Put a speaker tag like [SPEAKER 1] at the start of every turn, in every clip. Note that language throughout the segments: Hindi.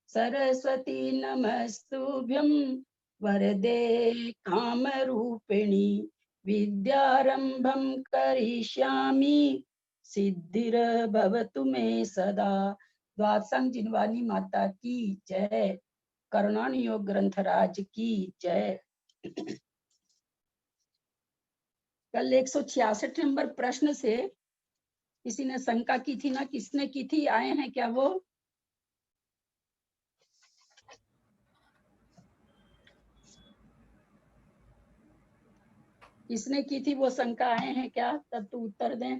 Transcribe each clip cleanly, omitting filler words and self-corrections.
[SPEAKER 1] सरस्वती नमस्तुभ्यं वरदे कामरूपिणी विद्यारंभं करिष्यामि सिद्धिर्भवतु मे सदा। द्वादशांग जिनवानी माता की जय। करुणान योग ग्रंथराज की जय। कल 166 नंबर प्रश्न से किसी ने शंका की थी ना, किसने की थी? आए हैं क्या वो? किसने की थी वो शंका? आए हैं क्या? तब तो उत्तर दें।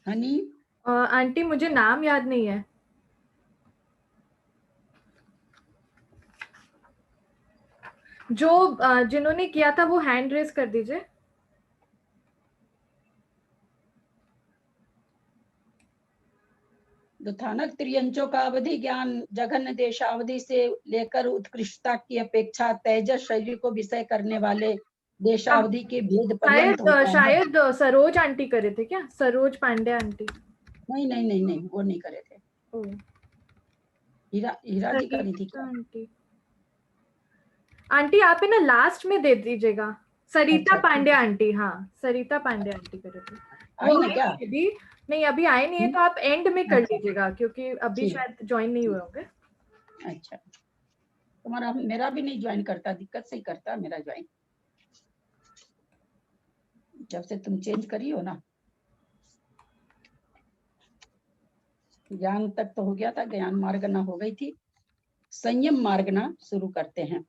[SPEAKER 1] हनी?
[SPEAKER 2] आंटी मुझे नाम याद नहीं है। जो जिन्होंने किया था वो हैंड रेज कर दीजिए।
[SPEAKER 1] दुथानक त्रियंचों का अवधि ज्ञान जघन्य देशावधि से लेकर उत्कृष्टता की अपेक्षा तेजस शरीर को विषय करने वाले देशावधि के भेद पर्यंत होता है।
[SPEAKER 2] शायद सरोज आंटी करे थे क्या? सरोज पांडे आंटी।
[SPEAKER 1] नहीं नहीं नहीं नहीं, वो नहीं करे थे। हीरा जी करी थी क्या?
[SPEAKER 2] आंटी आंटी आप है ना लास्ट में दे दीजिएगा। सरिता
[SPEAKER 1] अच्छा,
[SPEAKER 2] पांडे आंटी। हाँ, सरिता पांडे आंटी करे थे।
[SPEAKER 1] आई
[SPEAKER 2] वो
[SPEAKER 1] ना क्या?
[SPEAKER 2] अभी नहीं, अभी आए नहीं है, तो आप एंड में कर
[SPEAKER 1] अच्छा,
[SPEAKER 2] लीजिएगा क्योंकि अभी शायद ज्वाइन नहीं हुए होंगे।
[SPEAKER 1] अच्छा, तुम्हारा मेरा भी नहीं ज्वाइन करता, दिक्कत से ही करता मेरा ज्वाइन, जब से तुम चेंज करी हो ना। ज्ञान तक तो हो गया था, ज्ञान मार्गना हो गई थी, संयम मार्गना शुरू करते हैं।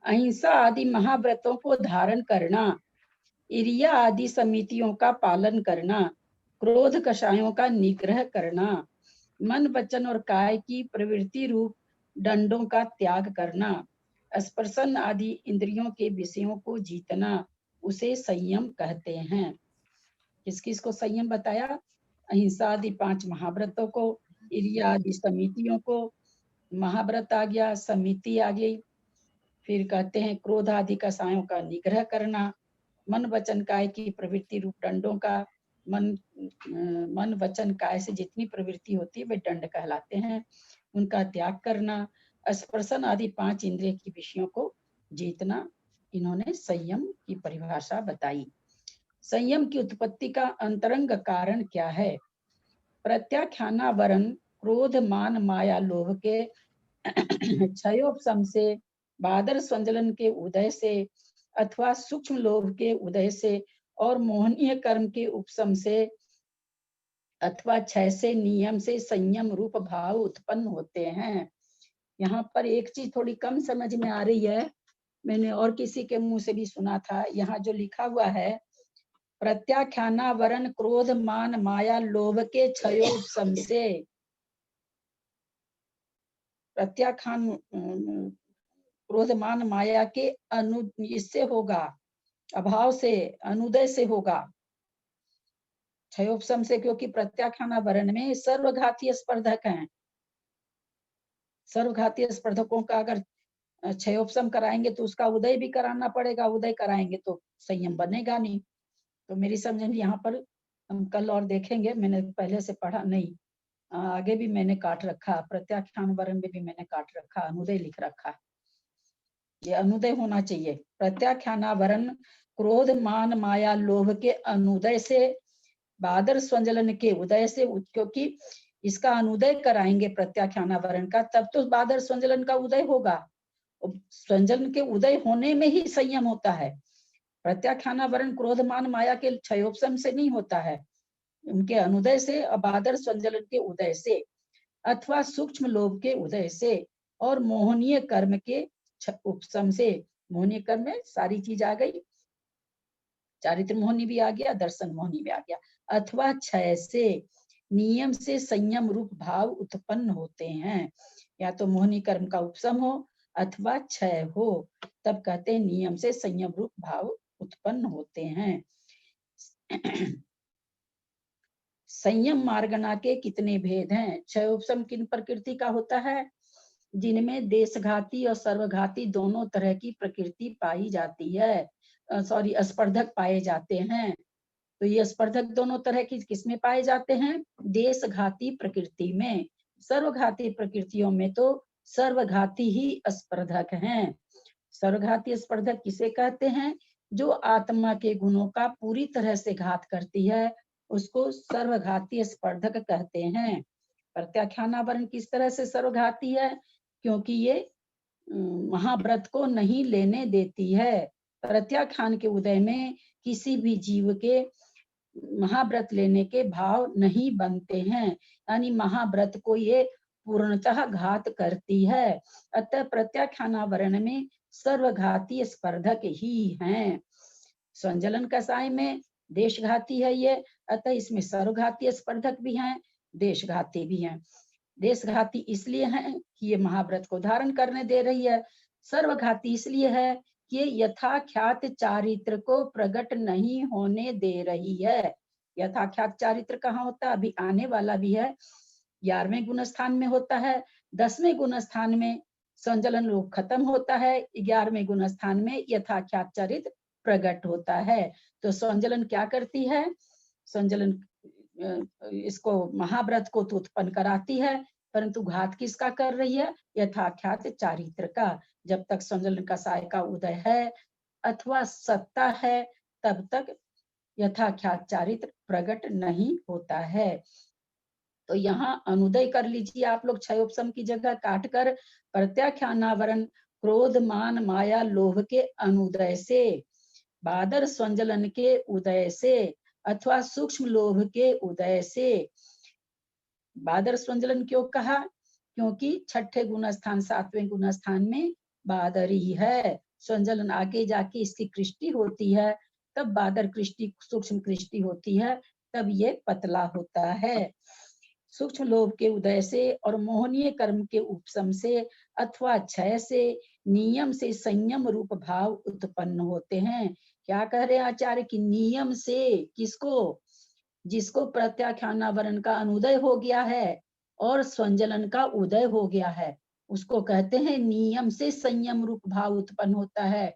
[SPEAKER 1] अहिंसा आदि महाव्रतों को धारण करना, इरिया आदि समितियों का पालन करना, क्रोध कषायों का निग्रह करना, मन वचन और काय की प्रवृत्ति रूप दंडों का त्याग करना, स्पर्शन आदि इंद्रियों के विषयों को जीतना, उसे संयम कहते हैं। किस किस को संयम बताया? अहिंसा आदि 5 महाव्रतों को, इरिया आदि समितियों को, महाव्रत आ गया, समिति आ गई। फिर कहते हैं क्रोध आदि कषायों का निग्रह करना, मन वचन काय की प्रवृत्ति रूप दंडों का, मन वचन काय से जितनी प्रवृत्ति होती है वे दंड कहलाते हैं, उनका त्याग करना, स्पर्शन आदि 5 इंद्रिय की विषयों को जीतना। इन्होंने संयम की परिभाषा बताई। संयम की उत्पत्ति का अंतरंग कारण क्या है? प्रत्याख्यानावरण क्रोध मान माया लोभ के क्षयोपशम से, बादर संजलन के उदय से, अथवा सूक्ष्म लोभ के उदय से और मोहनीय कर्म के उपशम से, अथवा क्षय से, नियम से संयम रूप भाव उत्पन्न होते हैं। यहाँ पर एक चीज थोड़ी कम समझ में आ रही है, मैंने और किसी के मुंह से भी सुना था। यहाँ जो लिखा हुआ है प्रत्याख्यानावरण क्रोध मान माया लोभ के क्षयोपशम से, प्रत्याख्यान क्रोध मान माया के इससे होगा, अभाव से, अनुदय से होगा, क्षयोपशम से, क्योंकि प्रत्याख्यानावरण में सर्वघातीय स्पर्धक हैं। सर्वघातीय स्पर्धकों का अगर क्षयोपशम कराएंगे तो उसका उदय भी कराना पड़ेगा, उदय कराएंगे तो संयम बनेगा नहीं। तो मेरी समझ में यहाँ पर हम कल और देखेंगे, मैंने पहले से पढ़ा नहीं, आगे भी मैंने काट रखा, प्रत्याख्यान वर्ण में भी मैंने काट रखा, अनुदय लिख रखा, ये अनुदय होना चाहिए। प्रत्याख्यानावरण क्रोध मान माया लोभ के अनुदय से, बादर स्वंजलन के उदय से, क्योंकि इसका अनुदय कराएंगे प्रत्याख्यानावरण का, तब तो बादर स्वंजलन का उदय होगा। स्वंजलन के उदय होने में ही संयम होता है। प्रत्याख्यानावरण क्रोध मान माया के क्षयोपशम से नहीं होता है, उनके अनुदय से, अबादर संजलन के उदय से, अथवा सूक्ष्म लोभ के उदय से और मोहनीय कर्म के उपशम से। मोहनीय कर्म में सारी चीज आ गई, चारित्र मोहनी भी आ गया, दर्शन मोहनी भी आ गया। अथवा क्षय से, नियम से संयम रूप भाव उत्पन्न होते हैं। या तो मोहनी कर्म का उपशम हो अथवा क्षय हो, तब कहते हैं नियम से संयम रूप भाव उत्पन्न होते हैं। संयम मार्गना के कितने भेद हैं? क्षय उपशम किन प्रकृति का होता है? जिनमें देशघाती और सर्वघाती दोनों तरह की प्रकृति पाई जाती है, स्पर्धक पाए जाते हैं। तो ये स्पर्धक दोनों तरह की किसमें पाए जाते हैं? देशघाती प्रकृति में। सर्वघाती प्रकृतियों में तो सर्वघाती ही स्पर्धक हैं। सर्वघाती स्पर्धक किसे कहते हैं? जो आत्मा के गुणों का पूरी तरह से घात करती है, उसको सर्वघाती स्पर्धक कहते हैं। प्रत्याख्यानावरण किस तरह से सर्वघाती है? क्योंकि ये महाव्रत को नहीं लेने देती है। प्रत्याख्यान के उदय में किसी भी जीव के महाव्रत लेने के भाव नहीं बनते हैं, यानी महाव्रत को ये पूर्णतः घात करती है। अतः प्रत्याख्यानावरण में सर्वघाती स्पर्धक ही हैं। संजलन कसाय में देशघाती है ये, अतः इसमें सर्वघाती स्पर्धक भी हैं, देशघाती भी हैं। देशघाती इसलिए है कि ये महाव्रत को धारण करने दे रही है। सर्वघाती इसलिए है कि ये यथाख्यात चारित्र को प्रकट नहीं होने दे रही है। यथाख्यात चारित्र कहाँ होता है? अभी आने वाला भी है। 11वें गुण स्थान में होता है। 10वें गुण स्थान में संजलन रूप खत्म होता है। 11वें गुण स्थान में यथाख्यात चरित्र प्रकट होता है। तो संजलन क्या करती है? संजलन इसको महाव्रत को तो उत्पन्न कराती है, परंतु घात किसका कर रही है? यथाख्यात चारित्र का। जब तक संजलन कसाय का उदय है अथवा सत्ता है, तब तक यथाख्यात चारित्र प्रकट नहीं होता है। तो यहाँ अनुदय कर लीजिए आप लोग, क्षयोपशम की जगह काटकर प्रत्याख्यानावरण क्रोध मान माया लोभ के अनुदय से, बादर संजलन के उदय से अथवा सूक्ष्म लोभ के उदय से। बादर संजलन क्यों कहा? क्योंकि छठे गुण स्थान 7वें गुण स्थान में बादर ही है। संजलन आगे जाके इसकी कृष्टि होती है, तब बादर कृष्टि सूक्ष्म कृष्टि होती है, तब ये पतला होता है। सूक्ष्म लोभ के उदय से और मोहनीय कर्म के उपशम से अथवा क्षय से नियम से संयम रूप भाव उत्पन्न होते हैं। क्या कह रहे हैं आचार्य की? नियम से किसको? जिसको प्रत्याख्यानावरण का अनुदय हो गया है और संजलन का उदय हो गया है, उसको कहते हैं नियम से संयम रूप भाव उत्पन्न होता है।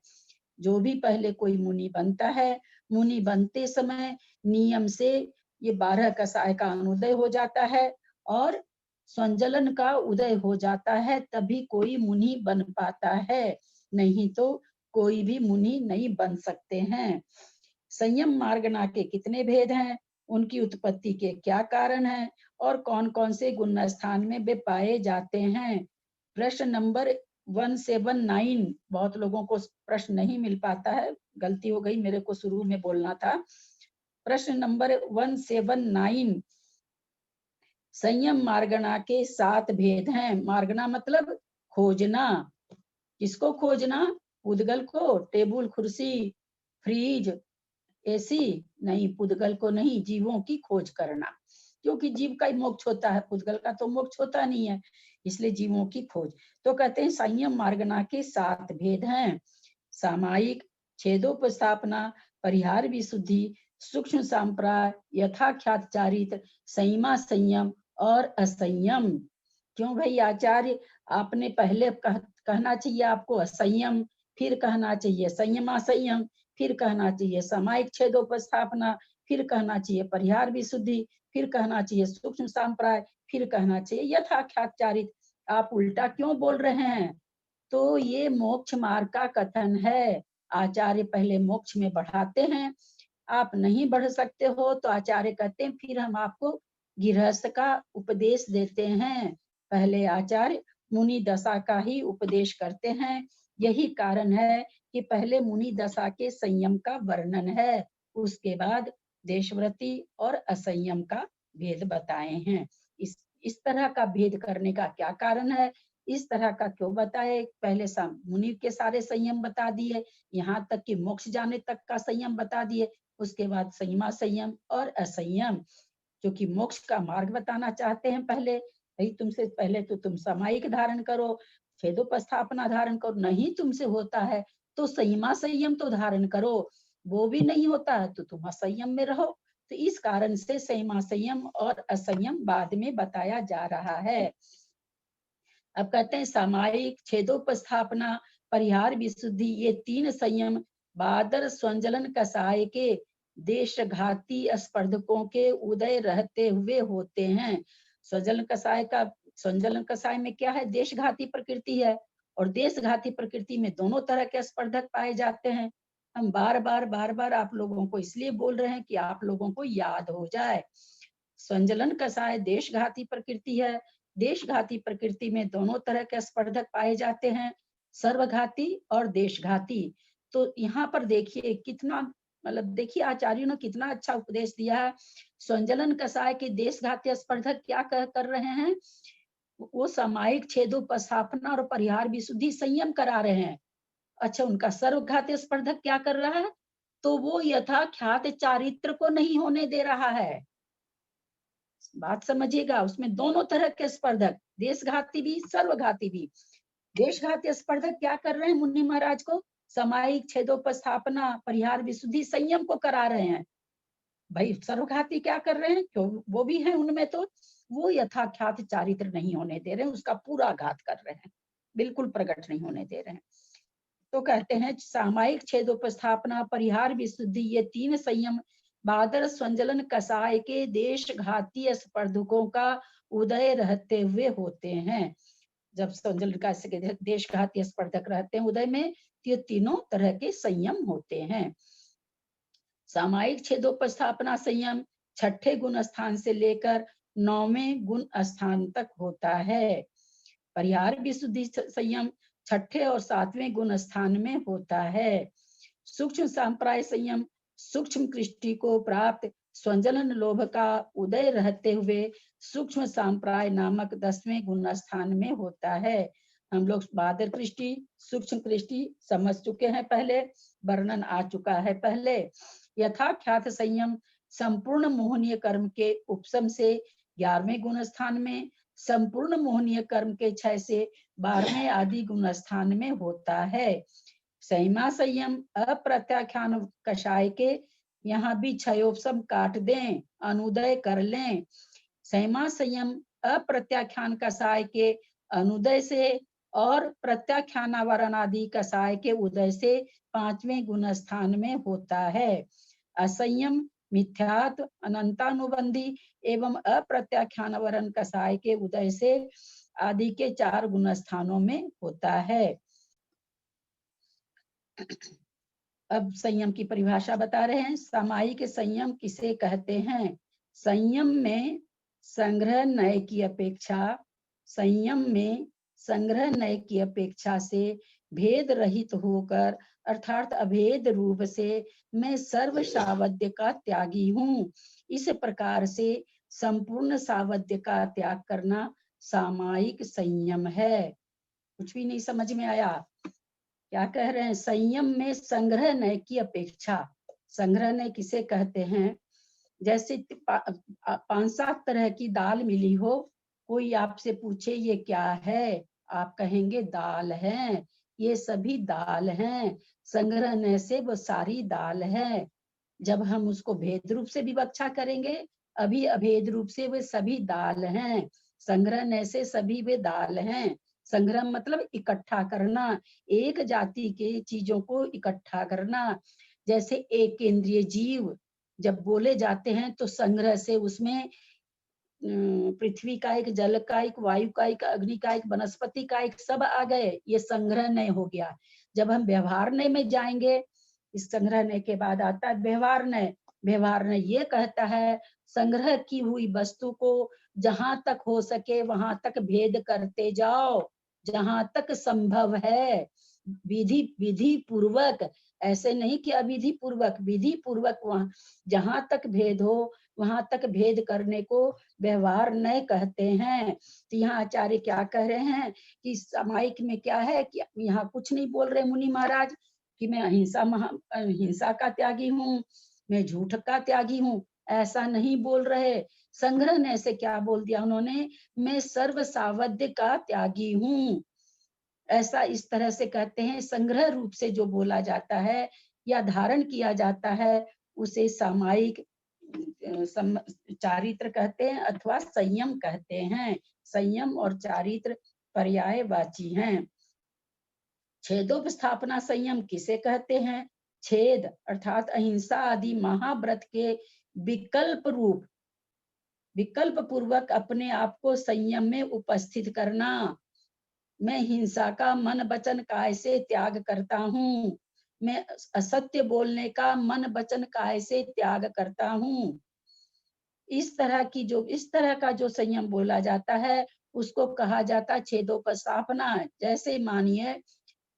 [SPEAKER 1] जो भी पहले कोई मुनि बनता है, मुनि बनते समय नियम से ये 12 कसाय का अनुदय हो जाता है और संजलन का उदय हो जाता है, तभी कोई मुनि बन पाता है, नहीं तो कोई भी मुनि नहीं बन सकते हैं। संयम मार्गना के कितने भेद हैं, उनकी उत्पत्ति के क्या कारण हैं और कौन कौन से गुण स्थान में वे पाए जाते हैं? प्रश्न नंबर 179। बहुत लोगों को प्रश्न नहीं मिल पाता है, गलती हो गई, मेरे को शुरू में बोलना था। प्रश्न नंबर 179, संयम मार्गना के 7 भेद हैं। मार्गना मतलब खोजना। किसको खोजना? पुद्गल को, टेबुल कुर्सी फ्रिज ऐसी नहीं, पुद्गल को नहीं, जीवों की खोज करना, क्योंकि जीव का ही मोक्ष होता है, पुद्गल का तो मोक्ष होता नहीं है, इसलिए जीवों की खोज। तो कहते हैं संयम मार्गना के 7 भेद हैं। सामायिक, छेदोपस्थापना, परिहार विशुद्धि, सूक्ष्म संप्राय, यथाख्यात चारित्र, संयमा संयम और असंयम। क्यों भाई आचार्य, आपने पहले कहना चाहिए आपको असंयम, फिर कहना चाहिए संयमा संयम, फिर कहना चाहिए सामायिक छेदोपस्थापना, फिर कहना चाहिए परिहार विशुद्धि, फिर कहना चाहिए सूक्ष्म संप्राय, फिर कहना चाहिए यथाख्यात चारित्र। आप उल्टा क्यों बोल रहे हैं? तो ये मोक्ष मार्ग का कथन है। आचार्य पहले मोक्ष में बढ़ाते हैं, आप नहीं बढ़ सकते हो तो आचार्य कहते हैं फिर हम आपको गृहस्थ का उपदेश देते हैं। पहले आचार्य मुनि दशा का ही उपदेश करते हैं। यही कारण है कि पहले मुनि दशा के संयम का वर्णन है, उसके बाद देशव्रती और असंयम का भेद बताए हैं। इस तरह का भेद करने का क्या कारण है? इस तरह का क्यों बताए? पहले मुनि के सारे संयम बता दिए, यहाँ तक कि मोक्ष जाने तक का संयम बता दिए, उसके बाद संयमा संयम और असंयम, क्योंकि मोक्ष का मार्ग बताना चाहते हैं। पहले भाई तुमसे पहले तो तुम सामायिक धारण करो, छेदोपस्थापना धारण करो, नहीं तुमसे होता है तो संयमा संयम तो धारण करो, वो भी नहीं होता है तो तुम असंयम में रहो। तो इस कारण से संयमा संयम और असंयम बाद में बताया जा रहा है। अब कहते हैं सामायिक, छेदोपस्थापना, परिहार विशुद्धि, ये 3 संयम बादर संजलन कसाय के देशघाती स्पर्धकों के उदय रहते हुए होते हैं। संजलन कषाय में क्या है, देशघाती प्रकृति है, और देशघाती प्रकृति में दोनों तरह के स्पर्धक पाए जाते हैं। हम बार बार आप लोगों को इसलिए बोल रहे हैं कि आप लोगों को याद हो जाए। संजलन कषाय देशघाती प्रकृति है। देशघाती प्रकृति में दोनों तरह के स्पर्धक पाए जाते हैं, सर्वघाती और देशघाती। तो यहाँ पर देखिए कितना, मतलब देखिए आचार्यों ने कितना अच्छा उपदेश दिया है। संजलन कषाय के देशघाती स्पर्धक क्या कर रहे हैं, वो सामायिक छेदोपस्थापना और परिहार विशुद्धि संयम करा रहे हैं। अच्छा, उनका सर्वघाती स्पर्धक क्या कर रहा है, तो वो यथाख्यात चारित्र को नहीं होने दे रहा है। बात समझिएगा, उसमें दोनों तरह के स्पर्धक, देशघाती भी सर्वघाती भी। देशघाती स्पर्धक क्या कर रहे हैं, मुनि महाराज को सामायिक छेदोपस्थापना परिहार विशुद्धि संयम को करा रहे हैं। भाई सर्वघाती क्या कर रहे हैं, क्यों वो भी है उनमें, तो वो यथाख्यात चारित्र नहीं होने दे रहे हैं, उसका पूरा घात कर रहे हैं, बिल्कुल प्रकट नहीं होने दे रहे हैं। तो कहते हैं सामायिक छेदोपस्थापना परिहार विशुद्धि, ये तीन संयम बादर संजलन कषाय के देशघाती स्पर्धकों का उदय रहते हुए होते हैं। जब संजलन का देशघाती स्पर्धक रहते हैं उदय में, ये तीनों तरह के संयम होते हैं। सामायिक छेदोपस्थापना संयम छठे गुण स्थान से लेकर 9वें गुण स्थान तक होता है। परिहार विशुद्धि संयम छठे और 7वें गुण स्थान में होता है। सूक्ष्म संप्राय संयम सूक्ष्म कृष्टि को प्राप्त संजलन लोभ का उदय रहते हुए सूक्ष्म संप्राय नामक 10वें गुण स्थान में होता है। हम लोग बादर कृष्टि सूक्ष्म कृष्टि समझ चुके हैं, पहले वर्णन आ चुका है पहले। यथाख्यात संयम संपूर्ण मोहनीय कर्म के उपशम से 11वें गुण स्थान में, संपूर्ण मोहनीय कर्म के 6 से 12वें आदि गुण स्थान में होता है। संयमा संयम अप्रत्याख्यान कषाय के, यहाँ भी क्षयोपशम काट दें, अनुदय कर लें। संयमा संयम अप्रत्याख्यान कषाय के अनुदय से और प्रत्याख्यानावरण आदि कषाय के उदय से 5वें गुण स्थान में होता है। असंयम मिथ्यात्व अनंतानुबंधी एवं अप्रत्याख्यानवरण कषाय के उदय से आदि के 4 गुण स्थानों में होता है। अब संयम की परिभाषा बता रहे हैं। सामायिक संयम किसे कहते हैं? संयम में संग्रह नय की अपेक्षा, संयम में संग्रह नय की अपेक्षा से भेद रहित होकर अर्थात अभेद रूप से मैं सर्व सावध्य का त्यागी हूँ। इस प्रकार से संपूर्ण सावध्य का त्याग करना सामायिक संयम है। कुछ भी नहीं समझ में आया? क्या कह रहे हैं? संयम में संग्रह नय की अपेक्षा। संग्रह नय किसे कहते हैं? जैसे 5-7 तरह की दाल मिली हो, कोई आपसे पूछे ये क्या है, आप कहेंगे दाल है, ये सभी दाल हैं। संग्रह नय से वो सारी दाल है। जब हम उसको भेद रूप से विवक्षा करेंगे, अभी अभेद रूप से वे सभी दाल हैं। संग्रह नय से सभी वे दाल हैं। संग्रह मतलब इकट्ठा करना, एक जाति के चीजों को इकट्ठा करना। जैसे एक केंद्रीय जीव जब बोले जाते हैं तो संग्रह से उसमें पृथ्वी का एक, जल का एक, वायु का एक, अग्नि का एक, वनस्पति का एक, सब आ गए, ये संग्रह नय हो गया। जब हम व्यवहार नय में जाएंगे, इस संग्रह नय के बाद आता है व्यवहार नय। व्यवहार नय ये कहता है संग्रह की हुई वस्तु को जहां तक हो सके वहां तक भेद करते जाओ, जहां तक संभव है, विधि पूर्वक। ऐसे नहीं कि अविधि पूर्वक, विधि पूर्वक वहां जहां तक भेद हो वहां तक भेद करने को व्यवहार नय कहते हैं। तो यहाँ आचार्य क्या कह रहे हैं कि सामायिक में क्या है कि यहाँ कुछ नहीं बोल रहे मुनि महाराज कि मैं हिंसा का त्यागी हूँ, मैं झूठ का त्यागी हूँ, ऐसा नहीं बोल रहे। संग्रह ने से क्या बोल दिया उन्होंने, मैं सर्व सावध्य का त्यागी हूँ। ऐसा इस तरह से कहते हैं। संग्रह रूप से जो बोला जाता है या धारण किया जाता है उसे सामायिक चारित्र कहते हैं अथवा संयम कहते हैं। संयम और चारित्र पर्यायवाची हैं। छेदोपस्थापना संयम किसे कहते हैं? छेद अर्थात अहिंसा आदि महाव्रत के विकल्प पूर्वक अपने आप को संयम में उपस्थित करना। मैं हिंसा का मन वचन काय से त्याग करता हूँ, मैं असत्य बोलने का मन वचन काय से त्याग करता हूँ। इस तरह का जो संयम बोला जाता है उसको कहा जाता है छेदोपस्थापना। जैसे मानिए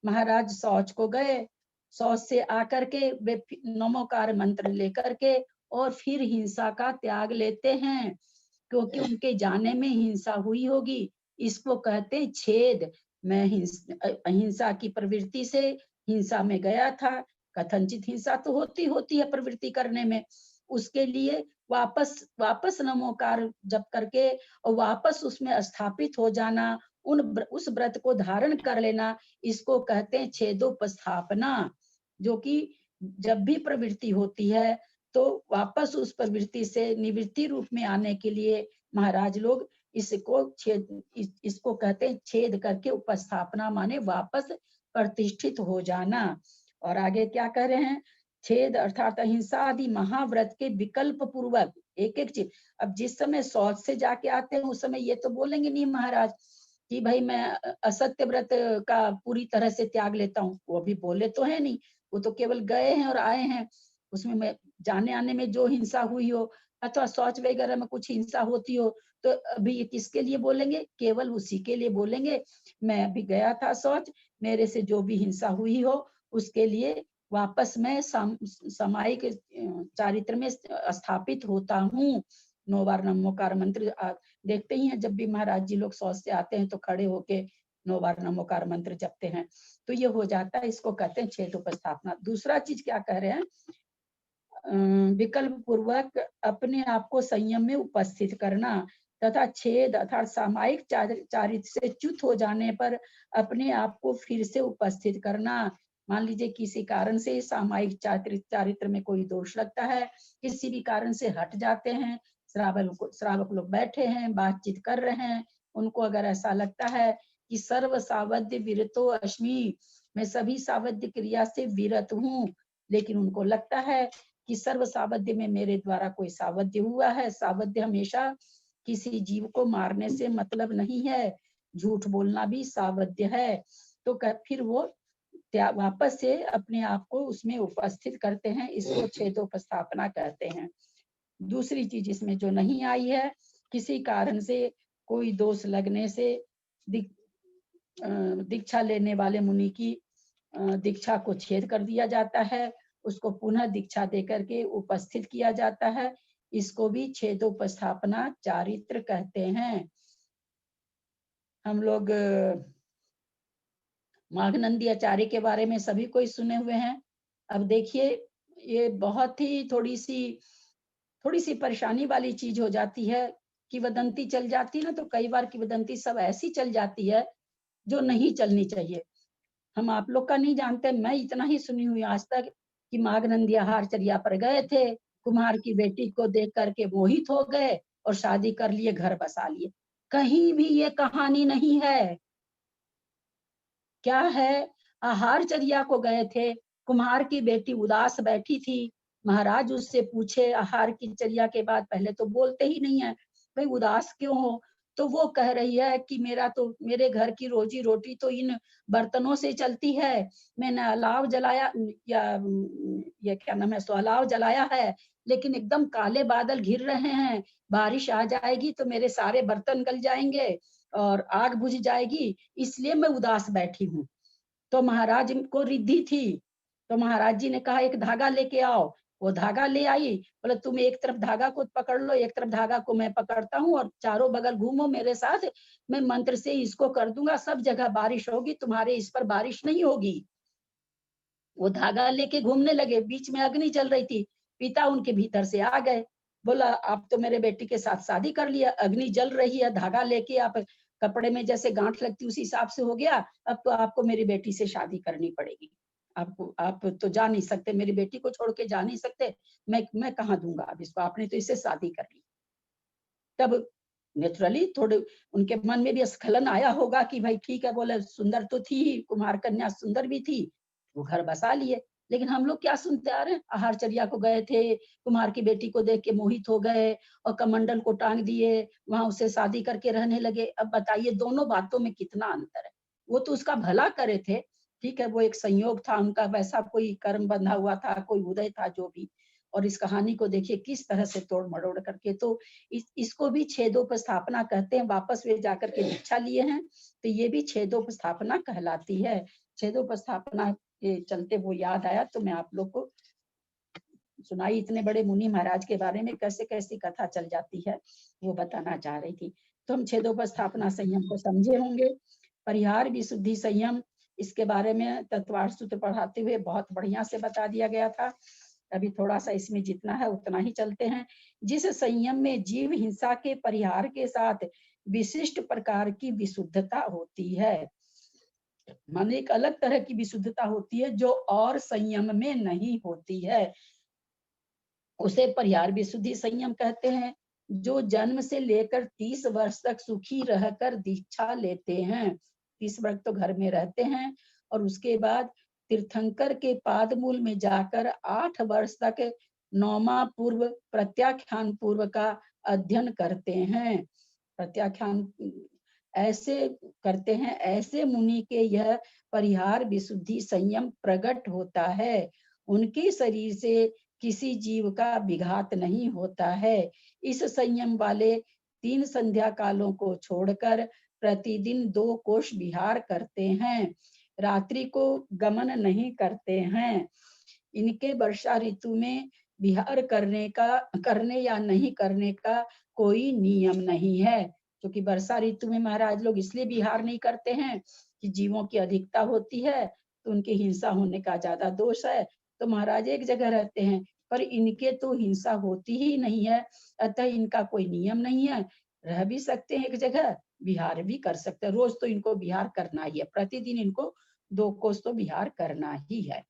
[SPEAKER 1] महाराज शौच को गए, शौच से आकर के वे नमोकार मंत्र लेकर के और फिर हिंसा का त्याग लेते हैं, क्योंकि उनके जाने में हिंसा हुई होगी। इसको कहते हैं छेद। मैं अहिंसा की प्रवृत्ति से हिंसा में गया था, कथनचित हिंसा तो होती है प्रवृत्ति करने में, उसके लिए वापस नमोकार जप करके और वापस उसमें स्थापित हो जाना, उस व्रत को धारण कर लेना, इसको कहते हैं छेदोपस्थापना। जो कि जब भी प्रवृत्ति होती है तो वापस उस प्रवृत्ति से निवृत्ति रूप में आने के लिए महाराज लोग इसको कहते हैं छेद करके उपस्थापना, माने वापस प्रतिष्ठित हो जाना। और आगे क्या कह रहे हैं, छेद अर्थात अहिंसा आदि महाव्रत के विकल्प पूर्वक एक एक चीज। अब जिस समय शौच से जाके आते हैं उस समय ये तो बोलेंगे नहीं महाराज कि भाई मैं असत्य व्रत का पूरी तरह से त्याग लेता हूँ, वो भी बोले तो है नहीं, वो तो केवल गए हैं और आए हैं। उसमें मैं जाने आने में जो हिंसा हुई हो अथवा शौच वगैरह में कुछ हिंसा होती हो तो अभी ये किसके लिए बोलेंगे, केवल उसी के लिए बोलेंगे। मैं अभी गया था शौच, मेरे से जो भी हिंसा हुई हो उसके लिए वापस मैं सामायिक चारित्र में स्थापित होता हूँ। 9 बार नमोकार मंत्र देखते ही हैं, जब भी महाराज जी लोग शौच से आते हैं तो खड़े होके 9 बार नमोकार मंत्र जपते हैं, तो ये हो जाता है, इसको कहते हैं छेदोपस्थापना। दूसरा चीज क्या कह रहे हैं, विकल्प पूर्वक अपने आप को संयम में उपस्थित करना तथा छेद अर्थात सामायिक चारित्र से च्युत हो जाने पर अपने आप को फिर से उपस्थित करना। मान लीजिए किसी कारण से सामायिक चारित्र में कोई दोष लगता है, किसी भी कारण से हट जाते हैं, श्रावक लोग बैठे हैं, बातचीत कर रहे हैं, उनको अगर ऐसा लगता है कि सर्व सावध्य विरतो अस्मि, मैं सभी सावध्य क्रिया से विरत हूँ, लेकिन उनको लगता है कि सर्व सावध्य में मेरे द्वारा कोई सावध्य हुआ है। सावध्य हमेशा किसी जीव को मारने से मतलब नहीं है, झूठ बोलना भी सावध्य है। तो फिर वो वापस से अपने आप को उसमें उपस्थित करते हैं, इसको छेदोपस्थापना कहते हैं। दूसरी चीज इसमें जो नहीं आई है, किसी कारण से कोई दोष लगने से दीक्षा लेने वाले मुनि की दीक्षा को छेद कर दिया जाता है, उसको पुनः दीक्षा देकर के उपस्थित किया जाता है, इसको भी छेदोपस्थापना चारित्र कहते हैं। हम लोग माघनंदी आचार्य के बारे में सभी कोई सुने हुए हैं। अब देखिए ये बहुत ही थोड़ी सी परेशानी वाली चीज हो जाती है, किंवदंती चल जाती है ना, तो कई बार किंवदंती सब ऐसी चल जाती है जो नहीं चलनी चाहिए। हम आप लोग का नहीं जानते, मैं इतना ही सुनी हुई आज तक कि माघनंदी आहारचर्या पर गए थे, कुम्हार की बेटी को देख करके मोहित हो गए और शादी कर लिए, घर बसा लिए। कहीं भी ये कहानी नहीं है। क्या है, आहारचर्या को गए थे, कुम्हार की बेटी उदास बैठी थी, महाराज उससे पूछे आहार की चर्या के बाद, पहले तो बोलते ही नहीं है, भाई उदास क्यों हो, तो वो कह रही है कि मेरे घर की रोजी रोटी तो इन बर्तनों से चलती है, मैंने अलाव जलाया या ये क्या नाम है, अलाव जलाया है, लेकिन एकदम काले बादल घिर रहे हैं, बारिश आ जाएगी तो मेरे सारे बर्तन गल जाएंगे और आग बुझ जाएगी, इसलिए मैं उदास बैठी हूँ। तो महाराज को रिद्धि थी, तो महाराज जी ने कहा एक धागा लेके आओ, वो धागा ले आई, बोले तुम एक तरफ धागा को पकड़ लो, एक तरफ धागा को मैं पकड़ता हूँ और चारों बगल घूमो मेरे साथ, मैं मंत्र से इसको कर दूंगा, सब जगह बारिश होगी, तुम्हारे इस पर बारिश नहीं होगी। वो धागा लेके घूमने लगे, बीच में अग्नि जल रही थी, पिता उनके भीतर से आ गए, बोला आप तो मेरे बेटी के साथ शादी कर लिया, अग्नि जल रही है, धागा लेके आप कपड़े में जैसे गांठ लगती उसी हिसाब से हो गया, अब तो आपको मेरी बेटी से शादी करनी पड़ेगी, आप तो जा नहीं सकते, मेरी बेटी को छोड़ के जा नहीं सकते, मैं कहाँ दूंगा अब इसको, आपने तो इससे शादी कर ली। तब नेचुरली थोड़े उनके मन में भी स्खलन आया होगा कि भाई ठीक है, बोले सुंदर तो थी, कुमार कन्या सुंदर भी थी, वो घर बसा लिए। लेकिन हम लोग क्या सुनते आ रहे हैं, आहारचर्या को गए थे, कुम्हार की बेटी को देख के मोहित हो गए और कमंडल को टांग दिए, वहां उससे शादी करके रहने लगे। अब बताइए दोनों बातों में कितना अंतर है। वो तो उसका भला करे थे, ठीक है, वो एक संयोग था उनका, वैसा कोई कर्म बंधा हुआ था, कोई उदय था, जो भी। और इस कहानी को देखिए किस तरह से तोड़ मरोड़ करके, तो इसको भी छेदोपस्थापना कहते हैं। वापस वे जाकर के दीक्षा लिए हैं, तो ये भी छेदोपस्थापना कहलाती है। छेदोपस्थापना के चलते वो याद आया, तो मैं आप लोग को सुनाई। इतने बड़े मुनि महाराज के बारे में कैसे कैसी कथा चल जाती है, वो बताना चाह रही थी। तो हम छेदोपस्थापना संयम को समझे होंगे। परिहार विशुद्धि संयम, इसके बारे में तत्वार्थ सूत्र पढ़ाते हुए बहुत बढ़िया से बता दिया गया था। अभी थोड़ा सा इसमें जितना है उतना ही चलते हैं। जिस संयम में जीव हिंसा के परिहार के साथ विशिष्ट प्रकार की विशुद्धता होती है, माने एक अलग तरह की विशुद्धता होती है जो और संयम में नहीं होती है, उसे परिहार विशुद्धि संयम कहते हैं। जो जन्म से लेकर 30 वर्ष तक सुखी रहकर दीक्षा लेते हैं, 30 वर्ष तो घर में रहते हैं, और उसके बाद तीर्थंकर के पाद मूल में जाकर 8 वर्ष तक नौमा पूर्व प्रत्याख्यान पूर्व का अध्ययन करते हैं। प्रत्याख्यान ऐसे करते हैं, ऐसे मुनि के यह परिहार विशुद्धि संयम प्रकट होता है। उनके शरीर से किसी जीव का विघात नहीं होता है। इस संयम वाले 3 संध्या कालों को छोड़कर प्रतिदिन 2 कोष विहार करते हैं, रात्रि को गमन नहीं करते हैं। इनके वर्षा ऋतु में विहार करने या नहीं करने का कोई नियम नहीं है। क्योंकि वर्षा ऋतु में महाराज लोग इसलिए विहार नहीं करते हैं कि जीवों की अधिकता होती है, तो उनकी हिंसा होने का ज्यादा दोष है, तो महाराज एक जगह रहते हैं। पर इनके तो हिंसा होती ही नहीं है, अतः इनका कोई नियम नहीं है, रह भी सकते हैं एक जगह, विहार भी कर सकते हैं। रोज तो इनको विहार करना ही है, प्रतिदिन इनको 2 कोस तो विहार करना ही है।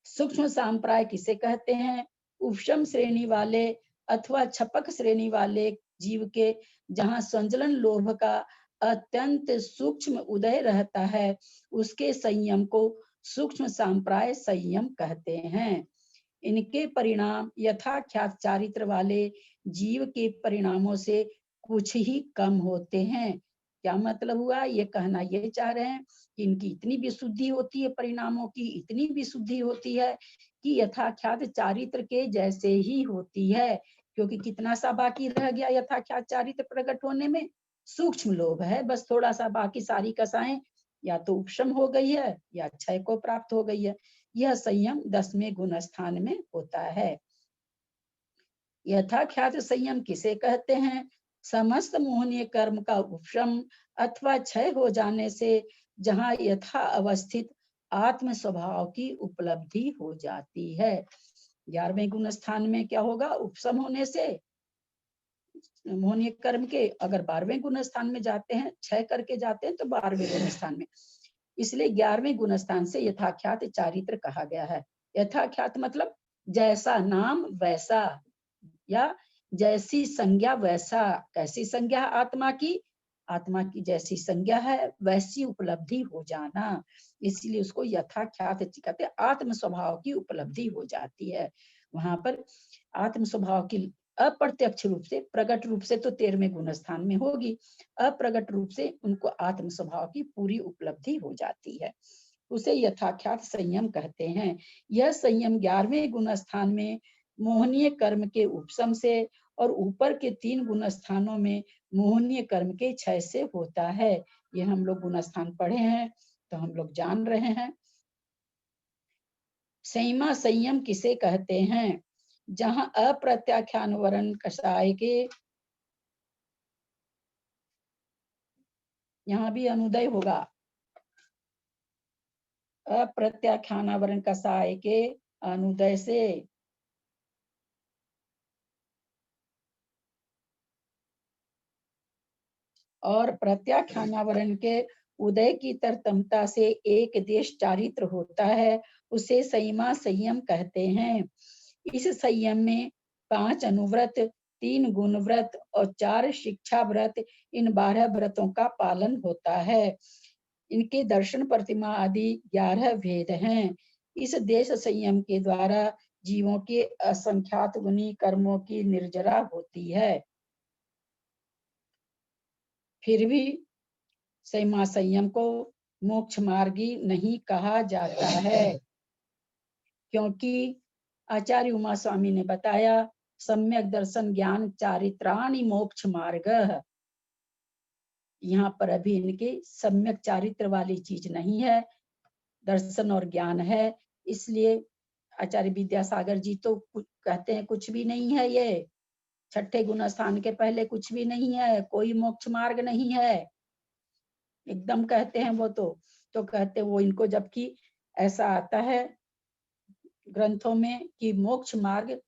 [SPEAKER 1] सूक्ष्म सांप्राय किसे कहते हैं? उपशम श्रेणी वाले अथवा छपक श्रेणी वाले जीव के जहाँ संजलन लोभ का अत्यंत सूक्ष्म उदय रहता है, उसके संयम को सूक्ष्म सांप्राय संयम कहते हैं। इनके परिणाम यथाख्यात चारित्र वाले जीव के परिणामों से कुछ ही कम होते हैं। क्या मतलब हुआ? ये कहना ये चाह रहे हैं कि इनकी इतनी विशुद्धि होती है, परिणामों की इतनी विशुद्धि होती है कि यथाख्यात चारित्र के जैसे ही होती है। क्योंकि कितना सा बाकी रह गया यथाख्यात चारित्र प्रकट होने में? सूक्ष्म लोभ है बस, थोड़ा सा, बाकी सारी कसाएं या तो उपशम हो गई है या क्षय को प्राप्त हो गई है। यह संयम 10वें गुण स्थान में होता है। यथाख्यात संयम किसे कहते हैं? समस्त मोहनीय कर्म का उपशम अथवा क्षय हो जाने से जहाँ यथा अवस्थित आत्म स्वभाव की उपलब्धि हो जाती है। 11वें गुण स्थान में क्या होगा? उपशम होने से मोहनीय कर्म के, अगर 12वें गुण स्थान में जाते हैं, क्षय करके जाते हैं, तो 12वें गुण स्थान में। इसलिए 11वें गुण स्थान से यथाख्यात चारित्र कहा गया है। यथाख्यात मतलब जैसा नाम वैसा, या जैसी संज्ञा वैसा। कैसी संज्ञा? आत्मा की, आत्मा की जैसी संज्ञा है वैसी उपलब्धि हो जाना, इसलिए उसको यथाख्यात कहते हैं। आत्म स्वभाव की उपलब्धि हो जाती है वहां पर। आत्म स्वभाव की अप्रत्यक्ष रूप से, प्रकट रूप से तो 13वें गुण स्थान में होगी, अप्रगट रूप से उनको आत्म स्वभाव की पूरी उपलब्धि हो जाती है, उसे यथाख्यात संयम कहते हैं। यह संयम 11वें गुण स्थान में मोहनीय कर्म के उपशम से और ऊपर के 3 गुण स्थानों में मोहनीय कर्म के क्षय से होता है। ये हम लोग गुण स्थान पढ़े हैं तो हम लोग जान रहे हैं। संयमा संयम किसे कहते हैं? जहां अप्रत्याख्यान वरण कषाय के, यहाँ भी अनुदय होगा, अप्रत्याख्यान वरण कषाय के अनुदय से और प्रत्याख्यानावरण के उदय की तरतमता से एक देश चारित्र होता है, उसे संयमा संयम कहते हैं। इस संयम में 5 अनुव्रत, 3 गुण व्रत और 4 शिक्षा व्रत, इन 12 व्रतों का पालन होता है। इनके दर्शन प्रतिमा आदि 11 भेद हैं। इस देश संयम के द्वारा जीवों के असंख्यात गुनी कर्मों की निर्जरा होती है। फिर भी सीमा संयम को मोक्ष मार्गी नहीं कहा जाता है, क्योंकि आचार्य उमा स्वामी ने बताया सम्यक दर्शन ज्ञान चारित्राणि मोक्ष मार्ग। यहाँ पर अभी इनके सम्यक चारित्र वाली चीज नहीं है, दर्शन और ज्ञान है। इसलिए आचार्य विद्यासागर जी तो कहते हैं कुछ भी नहीं है, ये छठे गुण स्थान के पहले कुछ भी नहीं है, कोई मोक्ष मार्ग नहीं है, एकदम कहते हैं वो तो कहते हैं वो इनको, जबकि ऐसा आता है ग्रंथों में कि मोक्ष मार्ग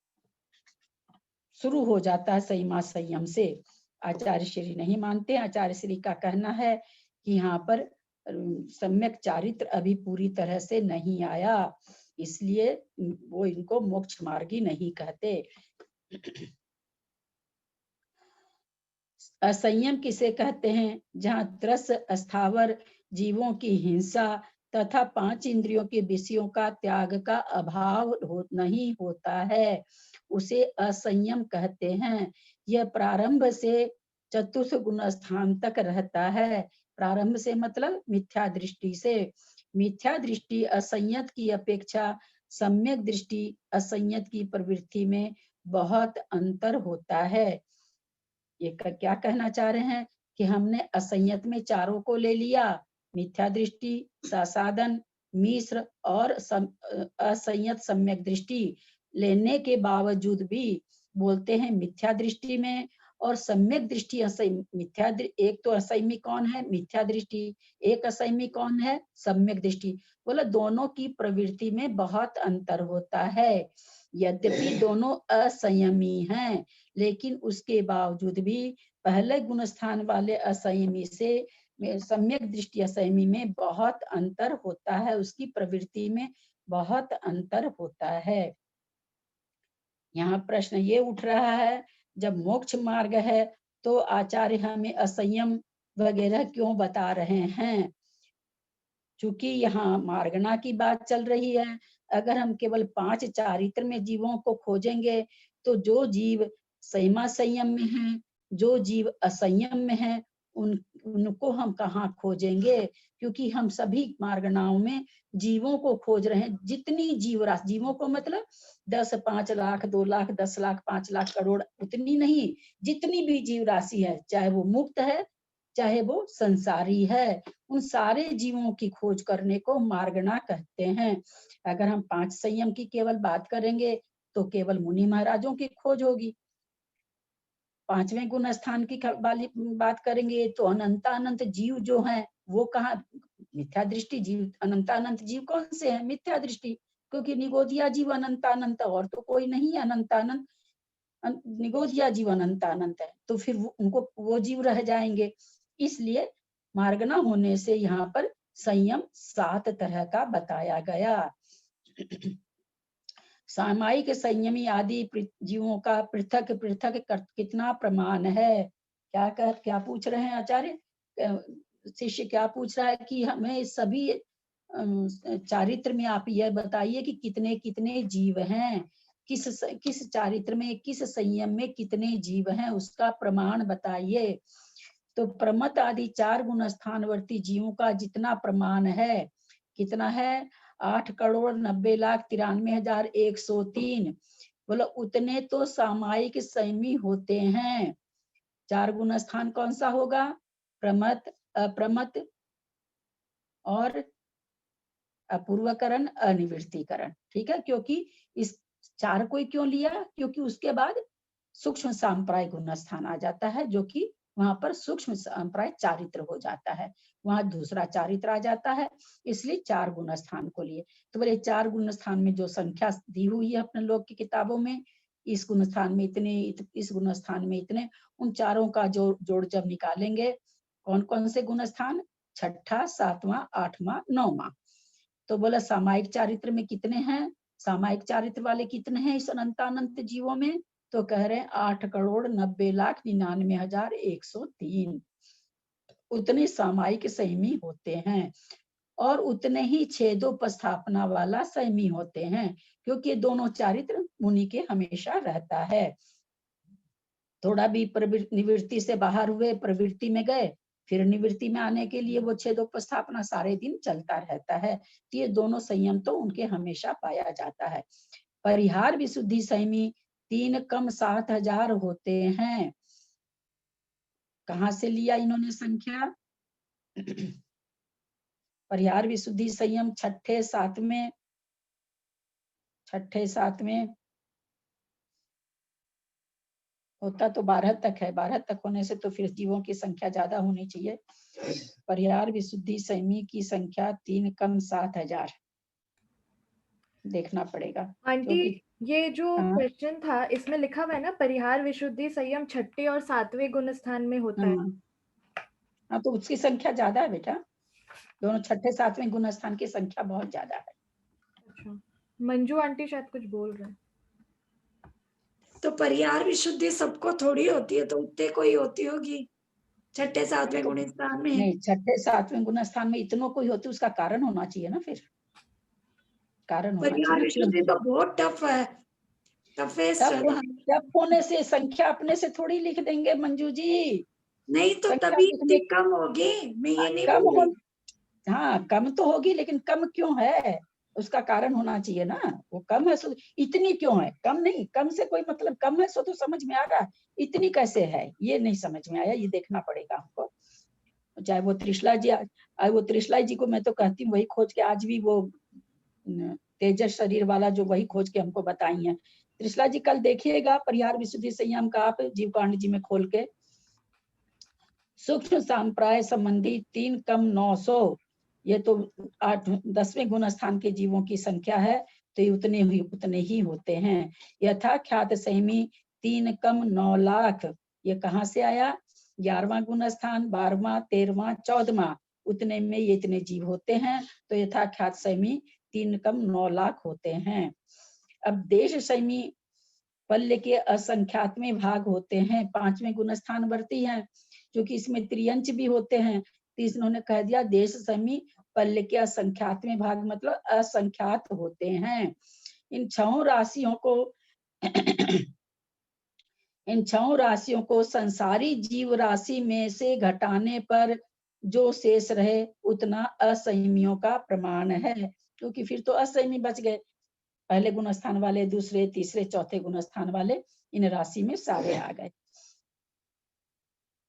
[SPEAKER 1] शुरू हो जाता है सीमा संयम से। आचार्य श्री नहीं मानते। आचार्य श्री का कहना है कि यहाँ पर सम्यक चारित्र अभी पूरी तरह से नहीं आया, इसलिए वो इनको मोक्ष मार्गी नहीं कहते। असंयम किसे कहते हैं? जहाँ त्रस अस्थावर जीवों की हिंसा तथा 5 इंद्रियों के विषयों का त्याग का अभाव नहीं होता है, उसे असंयम कहते हैं। यह प्रारंभ से चतुर्थ गुण स्थान तक रहता है। प्रारंभ से मतलब मिथ्या दृष्टि से। मिथ्या दृष्टि असंयत की अपेक्षा सम्यक दृष्टि असंयत की प्रवृत्ति में बहुत अंतर होता है। ये क्या कहना चाह रहे हैं कि हमने असंयत में चारों को ले लिया, मिथ्या दृष्टि, सासाधन, मिश्र और असंयत सम्यक दृष्टि लेने के बावजूद भी बोलते हैं मिथ्या दृष्टि में और सम्यक दृष्टि मिथ्या। एक तो असंयमी कौन है? मिथ्या दृष्टि। एक असंयमी कौन है? सम्यक दृष्टि। बोला दोनों की प्रवृत्ति में बहुत अंतर होता है। यद्यपि दोनों असंयमी हैं, लेकिन उसके बावजूद भी पहले गुण स्थान वाले असंयमी से सम्यक दृष्टि असंयमी में बहुत अंतर होता है, उसकी प्रवृत्ति में बहुत अंतर होता है। यहाँ प्रश्न ये उठ रहा है, जब मोक्ष मार्ग है तो आचार्य हमें असंयम वगैरह क्यों बता रहे हैं? चूंकि यहाँ मार्गना की बात चल रही है। अगर हम केवल 5 चारित्र में जीवों को खोजेंगे तो जो जीव सीमा संयम में है, जो जीव असंयम में है, उनको हम कहाँ खोजेंगे? क्योंकि हम सभी मार्गनाओं में जीवों को खोज रहे हैं। जितनी जीव राशि, जीवों को मतलब 10, 5 लाख, 2 लाख, 10 लाख, 5 लाख करोड़, उतनी नहीं, जितनी भी जीव राशि है, चाहे वो मुक्त है चाहे वो संसारी है, उन सारे जीवों की खोज करने को मार्गना कहते हैं। अगर हम 5 संयम की केवल बात करेंगे तो केवल मुनि महाराजों की खोज होगी। 5वें गुण स्थान की वाली बात करेंगे तो अनंत अनंत जीव जो हैं वो कहाँ? मिथ्या दृष्टि जीव, अनंत अनंत जीव कौन से हैं? मिथ्या दृष्टि। क्योंकि निगोदिया जीव अनंत अनंत, और तो कोई नहीं है अनंत अनंत। निगोदिया जीव अनंत अनंत है, तो फिर उनको वो जीव रह जाएंगे। इसलिए मार्गना होने से यहाँ पर संयम 7 तरह का बताया गया। सामायिक संयमी आदि जीवों का पृथक पृथक कितना प्रमाण है? क्या पूछ रहे हैं आचार्य? शिष्य क्या पूछ रहा है कि हमें सभी चारित्र में आप यह बताइए कि कितने कितने जीव हैं, किस चारित्र में, किस संयम में कितने जीव हैं, उसका प्रमाण बताइए। तो प्रमत आदि 4 गुण स्थानवर्ती जीवों का जितना प्रमाण है, कितना है? 8,90,93,103। बोलो उतने तो सामायिक संयमी होते हैं। 4 गुण स्थान कौन सा होगा? प्रमत, अप्रमत और अपूर्वकरण, अनिवृत्तिकरण। ठीक है, क्योंकि इस 4 को क्यों लिया? क्योंकि उसके बाद सूक्ष्म सांप्राय गुण स्थान आ जाता है, जो कि वहां पर सूक्ष्म सांप्राय चारित्र हो जाता है, वहां दूसरा चारित्र आ जाता है, इसलिए 4 गुण स्थान को लिए। तो बोले 4 गुण स्थान में जो संख्या दी हुई है अपने लोग की किताबों में, इस गुण स्थान में इतने, इस गुण स्थान में इतने, उन चारों का जोड़ जब निकालेंगे, कौन कौन से गुण स्थान? 6ठा, 7वां, 8वां, 9वां। तो बोला सामायिक चारित्र में कितने हैं? सामायिक चारित्र वाले कितने हैं इस अनंत जीवों में? तो कह रहे हैं 8,90,99,103 उतने सामायिक संयमी होते हैं। और उतने ही छेदोपस्थापना वाला संयमी होते हैं, क्योंकि ये दोनों चारित्र मुनि के हमेशा रहता है। थोड़ा भी निवृत्ति से बाहर हुए, प्रवृत्ति में गए, फिर निवृत्ति में आने के लिए वो छेदोपस्थापना सारे दिन चलता रहता है। तो ये दोनों संयम तो उनके हमेशा पाया जाता है। परिहार विशुद्धि संयमी 3 कम 7000 होते हैं। कहाँ से लिया इन्होंने संख्या? परिहार विशुद्धि संयम छठे सातवें होता तो 12 तक है। 12 तक होने से तो फिर जीवों की संख्या ज्यादा होनी चाहिए। परिहार विशुद्धि संयमी की संख्या 3 कम 7000 देखना पड़ेगा।
[SPEAKER 2] आंटी, ये जो
[SPEAKER 1] हाँ,
[SPEAKER 2] क्वेश्चन था इसमें लिखा हुआ है ना, परिहार विशुद्धि संयम छठे और सातवें गुण स्थान में होता है।
[SPEAKER 1] हाँ, तो उसकी संख्या ज्यादा है बेटा। दोनों छठे सातवें गुण स्थान की संख्या बहुत ज्यादा है।
[SPEAKER 2] अच्छा, मंजू आंटी शायद कुछ बोल रहे हैं।
[SPEAKER 3] तो परिहार विशुद्धि सबको थोड़ी होती है, तो उतने कोई होती होगी छठे सातवें गुण स्थान में।
[SPEAKER 1] नहीं, छठे सातवें गुण स्थान में इतनों कोई होती, उसका कारण होना चाहिए ना। फिर कारण होना
[SPEAKER 3] परिहार
[SPEAKER 1] चाहिए
[SPEAKER 3] विशुद्धि तो बहुत टफ है, टफेस्ट है।
[SPEAKER 1] टफ होने से संख्या अपने से थोड़ी लिख देंगे मंजू जी।
[SPEAKER 3] नहीं तो
[SPEAKER 1] संख्या
[SPEAKER 3] तभी
[SPEAKER 1] लिखने
[SPEAKER 3] कम होगी, मैं ये नहीं
[SPEAKER 1] कम
[SPEAKER 3] बोल
[SPEAKER 1] हो,
[SPEAKER 3] रही।
[SPEAKER 1] हाँ कम तो होगी, लेकिन कम क्यों है उसका कारण होना चाहिए ना। वो कम है सो इतनी क्यों है? कम नहीं, कम से कोई मतलब, कम है सो तो समझ में आ रहा है, इतनी कैसे है ये नहीं समझ में आया। ये देखना पड़ेगा हमको। चाहे वो त्रिशला जी को मैं तो कहती हूँ वही खोज के, आज भी वो तेजस शरीर वाला जो वही खोज के हमको बताई है। त्रिशला जी कल देखिएगा परिहार विशुद्धि संयम का आप जीवकांड जी में खोल के। सूक्ष्म सांप्राय संबंधी 3 कम 900, ये तो 10वें गुण स्थान के जीवों की संख्या है, तो ये उतने ही होते हैं। यथा ख्यात संयमी 3 कम 9 लाख, ये कहाँ से आया? 11वां गुण स्थान, 12वां, 13वां, 14वां, उतने में ये इतने जीव होते हैं। तो यथा ख्यात संयमी 3 कम 9 लाख होते हैं। अब देश संयमी पल्ले के असंख्यातमें भाग होते हैं, 5वें गुण स्थान वर्ती हैं, क्योंकि इसमें त्रियंच भी होते हैं। तो इन्होंने कह दिया देश समी पल्ले के असंख्यात में भाग, मतलब असंख्यात होते हैं। इन 6 राशियों को इन 6 राशियों को संसारी जीव राशि में से घटाने पर जो शेष रहे उतना असंयमियों का प्रमाण है, क्योंकि फिर तो असंयमी बच गए। पहले गुण स्थान वाले, दूसरे, तीसरे, चौथे गुण स्थान वाले इन राशि में सारे आ गए।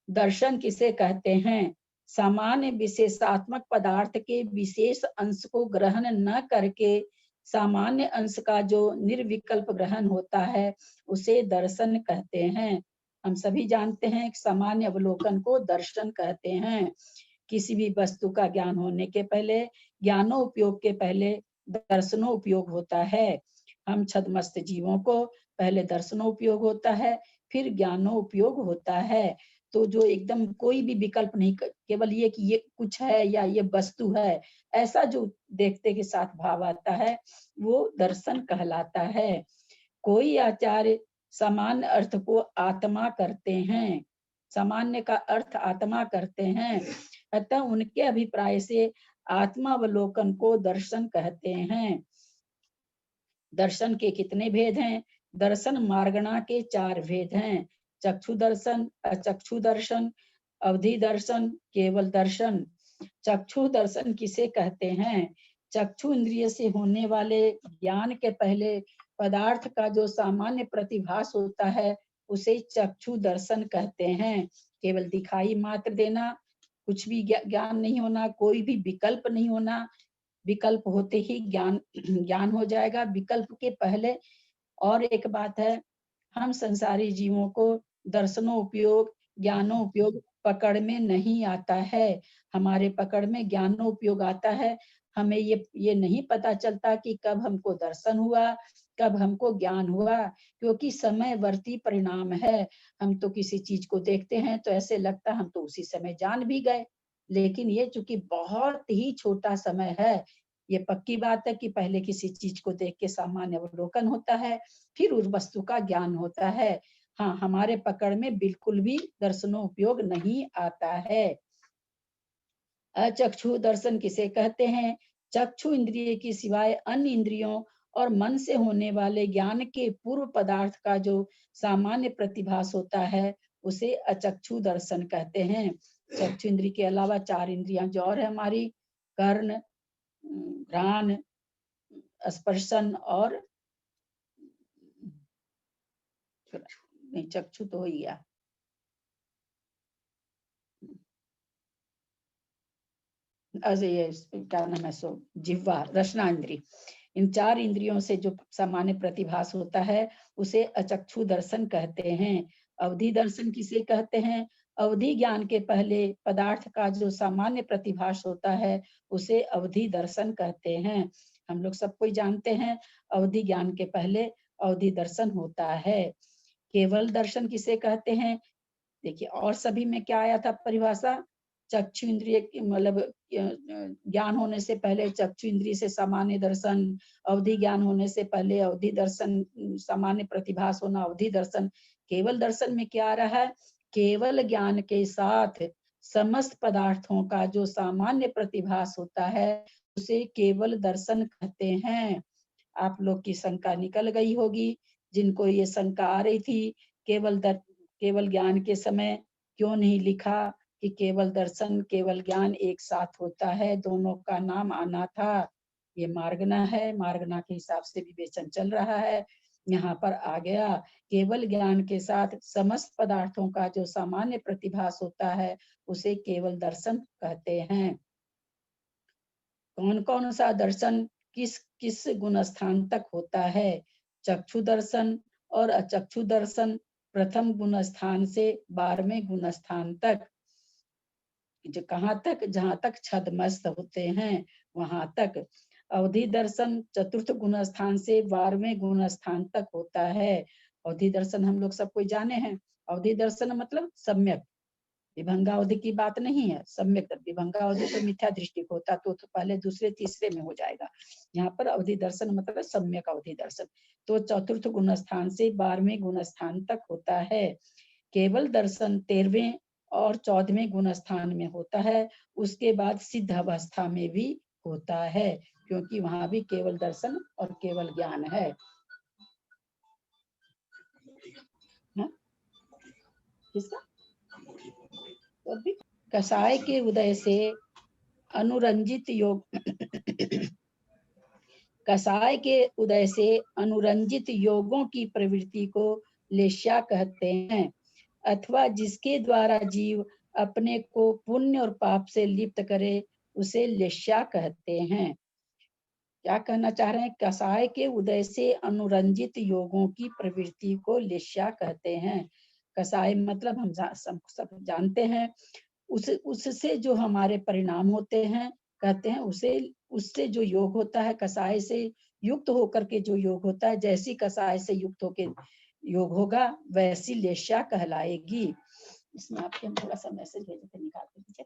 [SPEAKER 1] दर्शन किसे कहते हैं? सामान्य विशेषात्मक पदार्थ के विशेष अंश को ग्रहण न करके सामान्य अंश का जो निर्विकल्प ग्रहण होता है उसे दर्शन कहते हैं। हम सभी जानते हैं कि सामान्य अवलोकन को दर्शन कहते हैं। किसी भी वस्तु का ज्ञान होने के पहले, ज्ञानोपयोग के पहले दर्शनोपयोग होता है। हम छद्मस्त जीवों को पहले दर्शनोपयोग होता है, फिर ज्ञानोपयोग होता है। तो जो एकदम कोई भी विकल्प नहीं, केवल ये कि ये कुछ है या ये वस्तु है, ऐसा जो देखते के साथ भाव आता है वो दर्शन कहलाता है। कोई आचार्य सामान्य अर्थ को आत्मा करते हैं, सामान्य का अर्थ आत्मा करते हैं, अतः उनके अभिप्राय से आत्मावलोकन को दर्शन कहते हैं। दर्शन के कितने भेद हैं? दर्शन मार्गणा के 4 भेद हैं। चक्षु दर्शन, अचक्षु दर्शन, अवधि दर्शन, केवल दर्शन। चक्षु दर्शन किसे कहते हैं? चक्षु इंद्रिय से होने वाले ज्ञान के पहले पदार्थ का जो सामान्य प्रतिभास होता है उसे चक्षु दर्शन कहते हैं। केवल दिखाई मात्र देना, कुछ भी ज्ञान नहीं होना, कोई भी विकल्प नहीं होना। विकल्प होते ही ज्ञान हो जाएगा। विकल्प के पहले और एक बात है, हम संसारी जीवों को दर्शनों उपयोग, ज्ञानों उपयोग पकड़ में नहीं आता है। हमारे पकड़ में ज्ञानों उपयोग आता है। हमें ये नहीं पता चलता कि कब हमको दर्शन हुआ, कब हमको ज्ञान हुआ, क्योंकि समयवर्ती परिणाम है। हम तो किसी चीज को देखते हैं तो ऐसे लगता है हम तो उसी समय जान भी गए, लेकिन ये चूंकि बहुत ही छोटा समय है, ये पक्की बात है कि पहले किसी चीज को देख के सामान्य अवलोकन होता है, फिर उस वस्तु का ज्ञान होता है। हाँ, हमारे पकड़ में बिल्कुल भी दर्शनों उपयोग नहीं आता है। अचक्षु दर्शन किसे कहते हैं? चक्षु इंद्रिय की सिवाय अन्य इंद्रियों और मन से होने वाले ज्ञान के पूर्व पदार्थ का जो सामान्य प्रतिभास होता है उसे अचक्षु दर्शन कहते हैं। चक्षु इंद्रिय के अलावा 4 इंद्रियां जो और है हमारी, कर्ण, घ्राण, स्पर्शन और नहीं, चक्षु तो हो ही गया, ये क्या नाम है सो जिह्वा, रसना इंद्री। इन 4 इंद्रियों से जो सामान्य प्रतिभास होता है उसे अचक्षु दर्शन कहते हैं। अवधि दर्शन किसे कहते हैं? अवधि ज्ञान के पहले पदार्थ का जो सामान्य प्रतिभास होता है उसे अवधि दर्शन कहते हैं। हम लोग सब कोई जानते हैं अवधि ज्ञान के पहले अवधि दर्शन होता है। केवल दर्शन किसे कहते हैं? देखिए, और सभी में क्या आया था परिभाषा? चक्षु इंद्रिय मतलब ज्ञान होने से पहले चक्षु इंद्रिय से सामान्य दर्शन, अवधि ज्ञान होने से पहले अवधि दर्शन, सामान्य प्रतिभास होना अवधि दर्शन। केवल दर्शन में क्या आ रहा है? केवल ज्ञान के साथ समस्त पदार्थों का जो सामान्य प्रतिभास होता है उसे केवल दर्शन कहते हैं। आप लोग की शंका निकल गई होगी, जिनको ये शंका आ रही थी केवल ज्ञान के समय क्यों नहीं लिखा कि केवल दर्शन केवल ज्ञान एक साथ होता है, दोनों का नाम आना था। ये मार्गना है, मार्गना के हिसाब से विवेचन चल रहा है। यहाँ पर आ गया केवल ज्ञान के साथ समस्त पदार्थों का जो सामान्य प्रतिभास होता है उसे केवल दर्शन कहते हैं। कौन कौन सा दर्शन किस किस गुण स्थान तक होता है? चक्षु दर्शन और अचक्षु दर्शन प्रथम गुण स्थान से 12वें गुण स्थान तक, जो कहाँ तक? जहाँ तक छदमस्त होते हैं वहां तक। अवधि दर्शन चतुर्थ गुण स्थान से 12वें गुण स्थान तक होता है। अवधि दर्शन हम लोग सब कोई जाने हैं। अवधि दर्शन मतलब सम्यक, विभंगावधि की बात नहीं है, सम्यक। विभंगावधि तो मिथ्या दृष्टि को होता तो पहले दूसरे तीसरे में हो जाएगा। यहाँ पर अवधि दर्शन मतलब सम्यक अवधि दर्शन। तो चतुर्थ गुण स्थान से 12वें गुण स्थान तक होता है। केवल दर्शन 13वें और 14वें गुण स्थान में होता है। उसके बाद सिद्ध अवस्था में भी होता है, क्योंकि वहां भी केवल दर्शन और केवल ज्ञान है। किसका? कसाय के उदय से अनुरंजित योग कसाय के उदय से अनुरंजित योगों की प्रवृत्ति को लेश्या कहते हैं, अथवा जिसके द्वारा जीव अपने को पुण्य और पाप से लिप्त करे उसे लेश्या कहते हैं। क्या कहना चाह रहे हैं? कसाय के उदय से अनुरंजित योगों की प्रवृत्ति को लेश्या कहते हैं। कसाय मतलब हम सब जानते हैं, उससे जो हमारे परिणाम होते हैं कहते हैं उससे जो योग होता है, कसाय से युक्त होकर के जो योग होता है, जैसी कसाय से युक्त होकर योग होगा वैसी लेश्या कहलाएगी। इसमें आपके हम थोड़ा सा मैसेज भेजे थे, निकाल के दीजिए।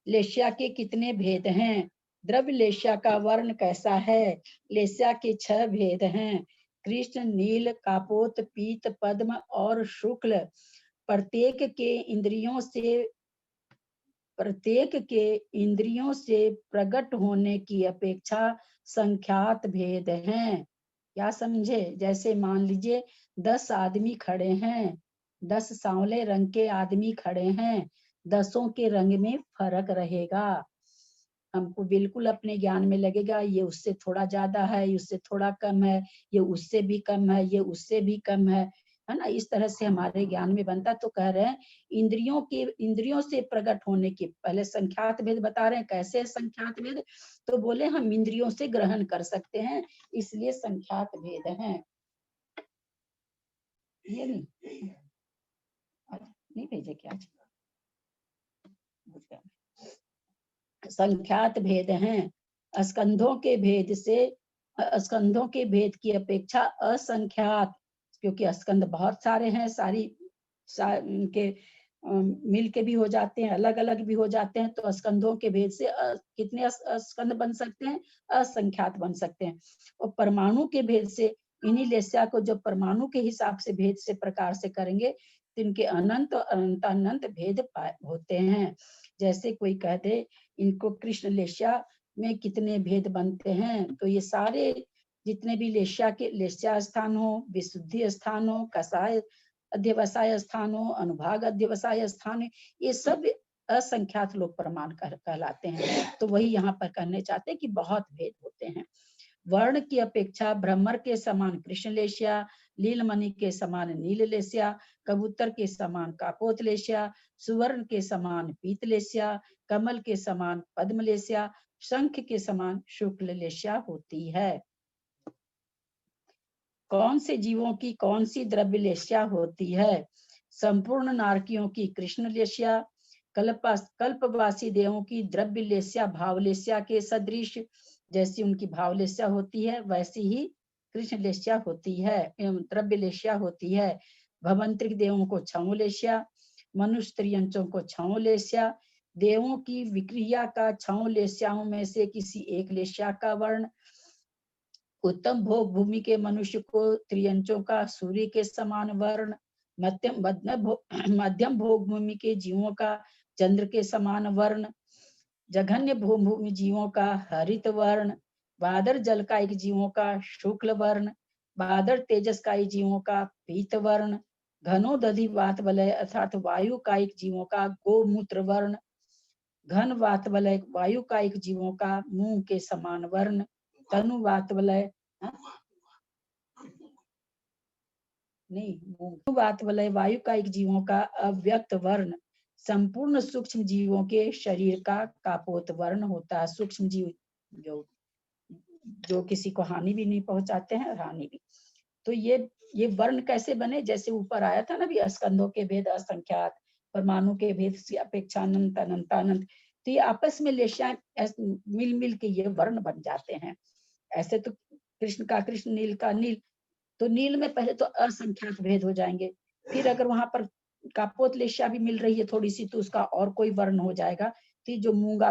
[SPEAKER 1] लेश्या के कितने भेद हैं? द्रव्य लेश्या का वर्ण कैसा है? लेश्या के 6 भेद हैं, कृष्ण, नील, कापोत, पीत, पद्म और शुक्ल। प्रत्येक के इंद्रियों से प्रकट होने की अपेक्षा संख्यात भेद हैं। क्या समझे? जैसे मान लीजिए 10 आदमी खड़े हैं, 10 सांवले रंग के आदमी खड़े हैं, 10 के रंग में फर्क रहेगा। हमको बिल्कुल अपने ज्ञान में लगेगा ये उससे थोड़ा ज्यादा है, ये उससे थोड़ा कम है, ये उससे भी कम है, ये उससे भी कम है ना? इस तरह से हमारे ज्ञान में बनता। तो कह रहे हैं इंद्रियों से प्रकट होने की, पहले संख्यात भेद बता रहे हैं। कैसे संख्यात भेद? तो बोले हम इंद्रियों से ग्रहण कर सकते हैं, इसलिए संख्यात भेद हैं। ये नहीं भेजे क्या? संख्यात भेद हैं। स्कंधों के भेद की अपेक्षा असंख्यात, क्योंकि स्कंध बहुत सारे हैं, के मिल के भी हो जाते हैं, अलग अलग भी हो जाते हैं। तो स्कंधों के भेद से कितने स्कंध बन सकते हैं? असंख्यात बन सकते हैं। और परमाणु के भेद से, इन्हीं लेस्या को जो परमाणु के हिसाब से भेद से प्रकार से करेंगे तो इनके अनंत और अनंत अनंत भेद होते हैं। जैसे कोई कह दे इनको कृष्ण लेस्या में कितने भेद बनते हैं, तो ये सारे जितने भी लेस्या के लेस्या स्थान हो, विशुद्धि स्थान हो, कसाय अध्यवसाय स्थान हो, अनुभाग अध्यवसाय स्थान है, ये सब असंख्यात लोग प्रमाण कहलाते हैं। तो वही यहाँ पर कहने चाहते हैं कि बहुत भेद होते हैं। वर्ण की अपेक्षा भ्रमर के समान कृष्ण लेस्या, लीलमणि के समान नील लेस्या, कबूतर के समान कापोत लेस्या, सुवर्ण के समान पीत लेस्या, कमल के समान पद्म लेस्या, शंख के समान शुक्ल लेस्या होती है। कौन से जीवों की कौन सी द्रव्य लेस्या होती है? संपूर्ण नारकियों की कृष्ण लेस्या, कल्पवासी देवों की द्रव्य लेस्या भाव लेस्या के सदृश, जैसी उनकी भाव लेस्या होती है वैसी ही कृष्ण लेस्या होती है, द्रव्य लेस्या होती है। भवंतरिक देवों को छौ लेस्या, मनुष्य त्रियंचों को छौ लेस्या, देवों की विक्रिया का छौ लेस्याओं में से किसी एक लेस्या का वर्ण, उत्तम भोग भूमि के मनुष्य को त्रियंचों का सूर्य के समान वर्ण, मध्यम भोग भूमि के जीवों का चंद्र के समान वर्ण, जघन्य भूमि जीवों का हरित वर्ण, बादर जलकायिक जीवों का शुक्ल वर्ण, बादर तेजसकायी जीवों का पीत वर्ण, घनोदधि वात वलय अर्थात वायु कायिक जीवों का गोमूत्र वर्ण, घन वात वलय वायु कायिक जीवों का मुंह के समान वर्ण, तनु वात वलय वात वलय वायु कायिक जीवों का अव्यक्त वर्ण, संपूर्ण सूक्ष्म जीवों के शरीर का कापोत वर्ण होता है। सूक्ष्म जीव जो किसी को हानि भी नहीं पहुंचाते हैं और हानि भी। तो ये वर्ण कैसे बने? जैसे ऊपर आया था ना भी, स्कंदों के भेद असंख्यात, परमाणु के भेद से अपेक्षा अनंत अनंत अनंत, तो ये आपस में लेस्या मिल मिल के ये वर्ण बन जाते हैं। ऐसे तो कृष्ण का कृष्ण, नील का नील, तो नील में पहले तो असंख्यात भेद हो जाएंगे, फिर अगर वहां पर कापोत लेस्या भी मिल रही है थोड़ी सी तो उसका और कोई वर्ण हो जाएगा। तो जो मूंग